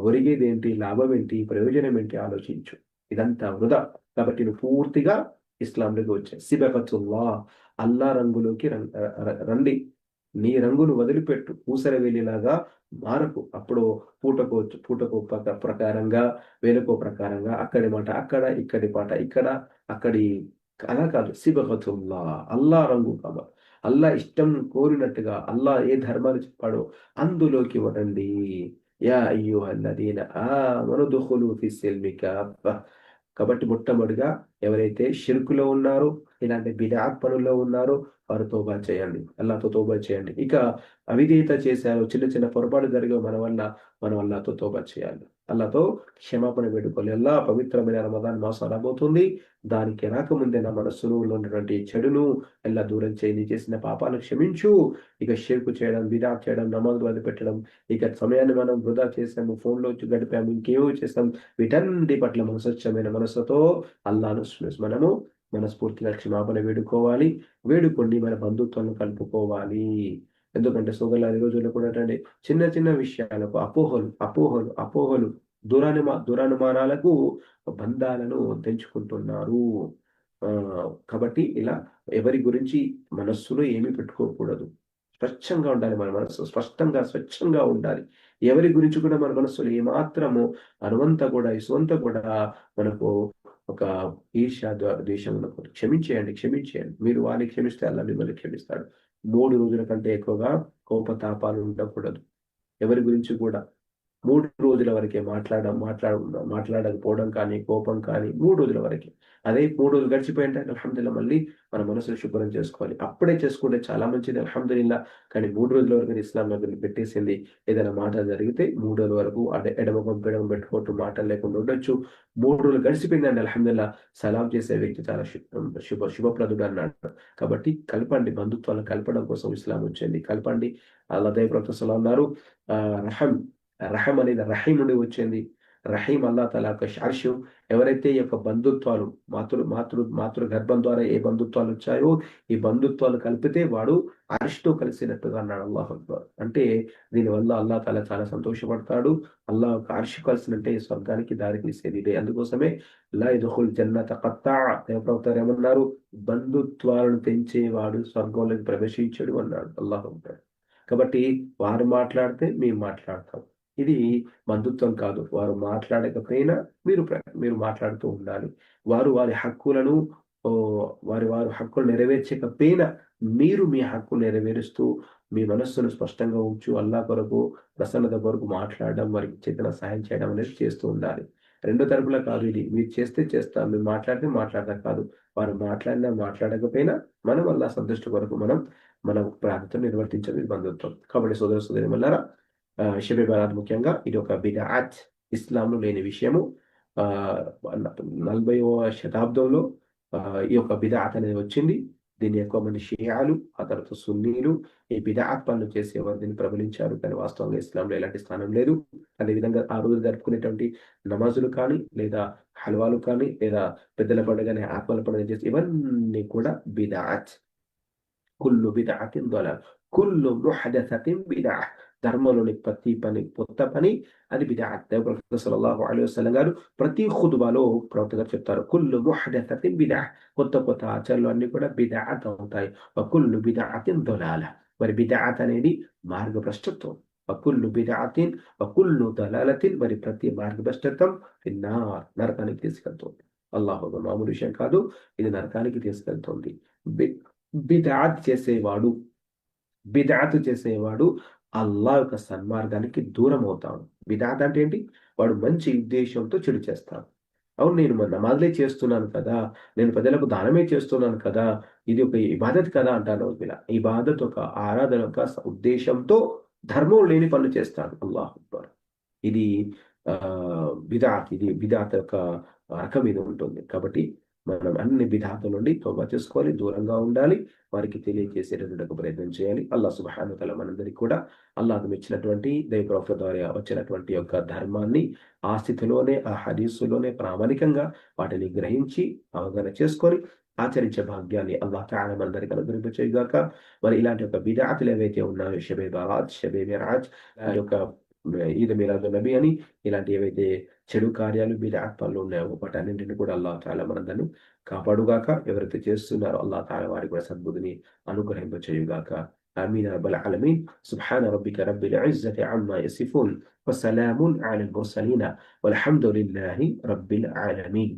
ఒరిగేదేంటి? లాభం ఏంటి? ప్రయోజనం ఏంటి? ఆలోచించు. ఇదంతా వృధా. కాబట్టి నువ్వు పూర్తిగా ఇస్లాంలోకి వచ్చాయి. సిబకతుల్లా, అల్లా రంగులోకి రండి. నీ రంగును వదిలిపెట్టు, ఊసర వేలిలాగా మారకు. అప్పుడు పూటకో ప్రకారంగా, వేలకో ప్రకారంగా, అక్కడి మాట అక్కడ, ఇక్కడి పాట ఇక్కడ, అక్కడి అలా కాదు. సిబకతుల్లా, అల్లా రంగు కావాలి. అల్లా ఇష్టం కోరినట్టుగా అల్లా ఏ ధర్మాలు చెప్పాడో అందులోకి వడండి. Yeah అయ్యుహల్లదీన ఆమను దుఖులు fee సిల్మి కాఫ్ఫా. కాబట్టి మొట్టమొదటిగా ఎవరైతే షిర్కులో ఉన్నారో, ఇలాంటి బిదాత్ పనుల్లో ఉన్నారో వారు తోబా చేయండి, అల్లాహ్తో తోబా చేయండి. ఇక అవిధేయత చేశారు, చిన్న చిన్న పొరపాటు జరిగే మనం అల్లాహ్తో తోబా చేయాలి, అల్లాహ్తో క్షమాపణ వేడుకోవాలి. పవిత్రమైన రమదాన్ మాసం రాబోతుంది. దానికి రాకముందే నా మనస్సులో ఉన్నటువంటి చెడును ఎలా దూరం చేయి, చేసిన పాపాలను క్షమించు. ఇక షిర్కు చేయడం, బిదాత్ చేయడం, నమాజ్ వదిలిపెట్టడం, ఇక సమయాన్ని మనం వృధా చేసాము, ఫోన్లో గడిపాము, ఇంకేమో చేసాం, వీటన్నిటి పట్ల మన స్వచ్ఛమైన మనసుతో అల్లాను మనము మనస్ఫూర్తిగా క్షమాపణ వేడుకోండి, మన బంధుత్వాలను కలుపుకోవాలి. ఎందుకంటే సోదరుల ఈ రోజుల్లో కూడా ఏంటంటే చిన్న చిన్న విషయాలకు అపోహలు దురానుమానాలకు బంధాలను తెంచుకుంటున్నారు. ఆ కాబట్టి ఇలా ఎవరి గురించి మనస్సులో ఏమీ పెట్టుకోకూడదు. స్వచ్ఛంగా ఉండాలి, మన మనస్సు స్వచ్ఛంగా ఉండాలి. ఎవరి గురించి కూడా మన మనస్సులో ఏమాత్రము ఇసువంత కూడా మనకు ఒక ఈర్ష్య ద్వేషం ఉన్నప్పుడు క్షమించేయండి. మీరు వారిని క్షమిస్తే అల్లా మిమ్మల్ని క్షమిస్తాడు. 3 రోజుల కంటే ఎక్కువగా కోపతాపాలు ఉండకూడదు ఎవరి గురించి కూడా. 3 రోజుల వరకే మాట్లాడకపోవడం కానీ, కోపం కానీ 3 రోజుల వరకే. అదే 3 రోజులు గడిచిపోయింటే అల్హమ్దులిల్లా మళ్ళీ మన మనసును శుభ్రం చేసుకోవాలి. అప్పుడే చేసుకుంటే చాలా మంచిది అల్హమ్దులిల్లా. కానీ 3 రోజుల వరకు ఇస్లాం నదులు పెట్టేసింది. ఏదైనా మాట జరిగితే 3 రోజుల వరకు ఎడమకం పెడమ పెట్టుకోవటం, మాటలు లేకుండా ఉండొచ్చు. 3 రోజులు గడిచిపోయిందండి అల్హమ్దులిల్లా. సలాం చేసే వ్యక్తి చాలా శుభప్రదుడు అన్నాడు. కాబట్టి కలపండి, బంధుత్వాలను కలపడం కోసం ఇస్లాం వచ్చింది. కలపండి. అల్లాహ్ ప్రవక్త సల్లల్లాహు అన్నారు, రహం అనేది రహీం నుండి వచ్చింది. రహీం అల్లా తల యొక్క అర్షు. ఎవరైతే ఈ యొక్క బంధుత్వాలు మాతృ గర్భం ద్వారా ఏ బంధుత్వాలు వచ్చాయో ఈ బంధుత్వాలు కలిపితే వాడు అర్ష్తో కలిసినట్టుగా అన్నాడు. అల్లాహ్ అక్బర్. అంటే దీనివల్ల అల్లా తాలా చాలా సంతోషపడతాడు. అల్లా ఒక అర్ష్ కలిసినంటే స్వర్గానికి దారి తీసేది ఇదే. అందుకోసమే లా యదుఖుల్ జన్నత ఖత్తా, దేవప్రవక్త ఏమన్నారు? బంధుత్వాలను పెంచేవాడు స్వర్గంలోకి ప్రవేశించడు అన్నాడు. అల్లాహ్ అక్బర్. కాబట్టి వారు మాట్లాడితే మేము మాట్లాడతాం. ఇది బంధుత్వం కాదు. వారు మాట్లాడకపోయినా మీరు మాట్లాడుతూ ఉండాలి. వారి హక్కులను వారి హక్కులు నెరవేర్చకపోయినా మీరు మీ హక్కు నెరవేరుస్తూ మీ మనస్సును స్పష్టంగా ఉంచు, అల్లా కొరకు ప్రసన్నత కొరకు మాట్లాడడం, వారికి చేతన సహాయం చేయడం అనేది చేస్తూ ఉండాలి. 2 తరపుల కాదు ఇది. మీరు చేస్తే చేస్తాం, మీరు మాట్లాడితే మాట్లాడడం కాదు. వారు మాట్లాడినా మాట్లాడకపోయినా మనం అల్లా సంతృష్టి కొరకు మన ప్రాంతం నిర్వర్తించడం ఇది బంధుత్వం. కాబట్టి సోదరి మల్లారా, షబె బరాత్ ముఖ్యంగా ఇది ఒక బిదఅత్, ఇస్లాంలో లేని విషయము. 40వ శతాబ్దంలో ఈ యొక్క బిదఅత్ అనేది వచ్చింది. దీన్ని ఎక్కువ మంది షియాలు, ఆ తర్వాత సున్నీలు ఈ బిదఅత్ పనులు చేసేవారు దీన్ని ప్రబలించారు. కానీ వాస్తవంగా ఇస్లాంలో ఎలాంటి స్థానం లేదు. అదేవిధంగా ఆ రోజు జరుపుకునేటువంటి నమాజులు కానీ, లేదా హల్వాలు కానీ, లేదా పెద్దల పండుగని ఆత్మల పండుగ చేసి ఇవన్నీ కూడా బిదఅత్. కుల్లు బిదఅతిన్ దలాల్, కుల్లు ముహదసతిన్ బిదఅహ్. ధర్మంలోని ప్రతి పని కొత్త పని అది బిదఅత్. ప్రవక్త సల్లల్లాహు అలైహి వసల్లం గారు ప్రతి ఖుతుబాలో ప్రవక్త గారు చెప్తారు, కుల్లు ముహదసతిన్ బిదఅహ్. కొత్త ఆచారాలు అన్ని కూడా బిదఅత్ అవుతాయి. కుల్లు బిదఅతిన్ దలాల. మరి బిదఅత్ అనేది మార్గభ్రష్టత్వం. కుల్లు దలాలతిన్, మరి ప్రతి మార్గభ్రష్టత్వం ఫిన్నార్, నరకానికి తీసుకెళ్తుంది. అల్లాహు మామూలు విషయం కాదు, ఇది నరకానికి తీసుకెళ్తుంది. బిదఅత్ చేసేవాడు అల్లాహ్ యొక్క సన్మార్గానికి దూరం అవుతాడు. బిదఅత్ అంటే ఏంటి? వాడు మంచి ఉద్దేశంతో చెడు చేస్తాడు. అవును, నేను నమాజ్లే చేస్తున్నాను కదా, నేను ప్రజలకు దానమే చేస్తున్నాను కదా, ఇది ఒక ఇబాదత్ కదా అంటాను. ఇలా ఇబాదత్ ఒక ఆరాధన యొక్క ఉద్దేశంతో ధర్మం లేని పనులు చేస్తాడు. అల్లాహ్ అక్బర్. ఇది బిదఅత్ యొక్క రకం ఇది ఉంటుంది. కాబట్టి మనం అన్ని బిదఅతుల నుండి తౌబా చేసుకోవాలి, దూరంగా ఉండాలి. వారికి తెలియజేసేటటువంటి ఒక ప్రయత్నం చేయాలి. అల్లాహ్ సుబ్హానహు వ తఆలా మనందరికి కూడా అల్లాహ్ మెచ్చినటువంటి దైవ ప్రవక్త ద్వారా వచ్చినటువంటి యొక్క ధర్మాన్ని ఆ స్థితిలోనే, ఆ హదీసులోనే ప్రామాణికంగా వాటిని గ్రహించి, అవగాహన చేసుకొని ఆచరించే భాగ్యాన్ని అల్లాహ్ తఆలా మనందరికి అనుగ్రహింపచేయుగాక. మరి ఇలాంటి యొక్క బిదఅతులు ఏవైతే ఉన్నాయో షబే బరాత్, షబే మిరాజ్, ఆ యొక్క ఈద్ మిలాదున్ నబీ అని ఇలాంటి ఏవైతే చెడు కార్యాలు, బిదఅత్ పనులు ఉన్నాయో వాటన్నింటిని కూడా అల్లాహ్ తఆలా మనందరిని కాపాడుగాక. ఎవరైతే చేస్తున్నారో అల్లాహ్ తఆలా వారికి కూడా సద్బుద్ధిని అనుగ్రహింపచేయుగాక. ఆమీన్ యా రబ్బల్ ఆలమీన్. సుబ్హాన రబ్బిక రబ్బిల్ ఇజ్జతి అమ్మా యసిఫూన్. వసలామున్ అలల్ ముర్సలీన. వల్హమ్దులిల్లాహి రబ్బిల్ ఆలమీన్.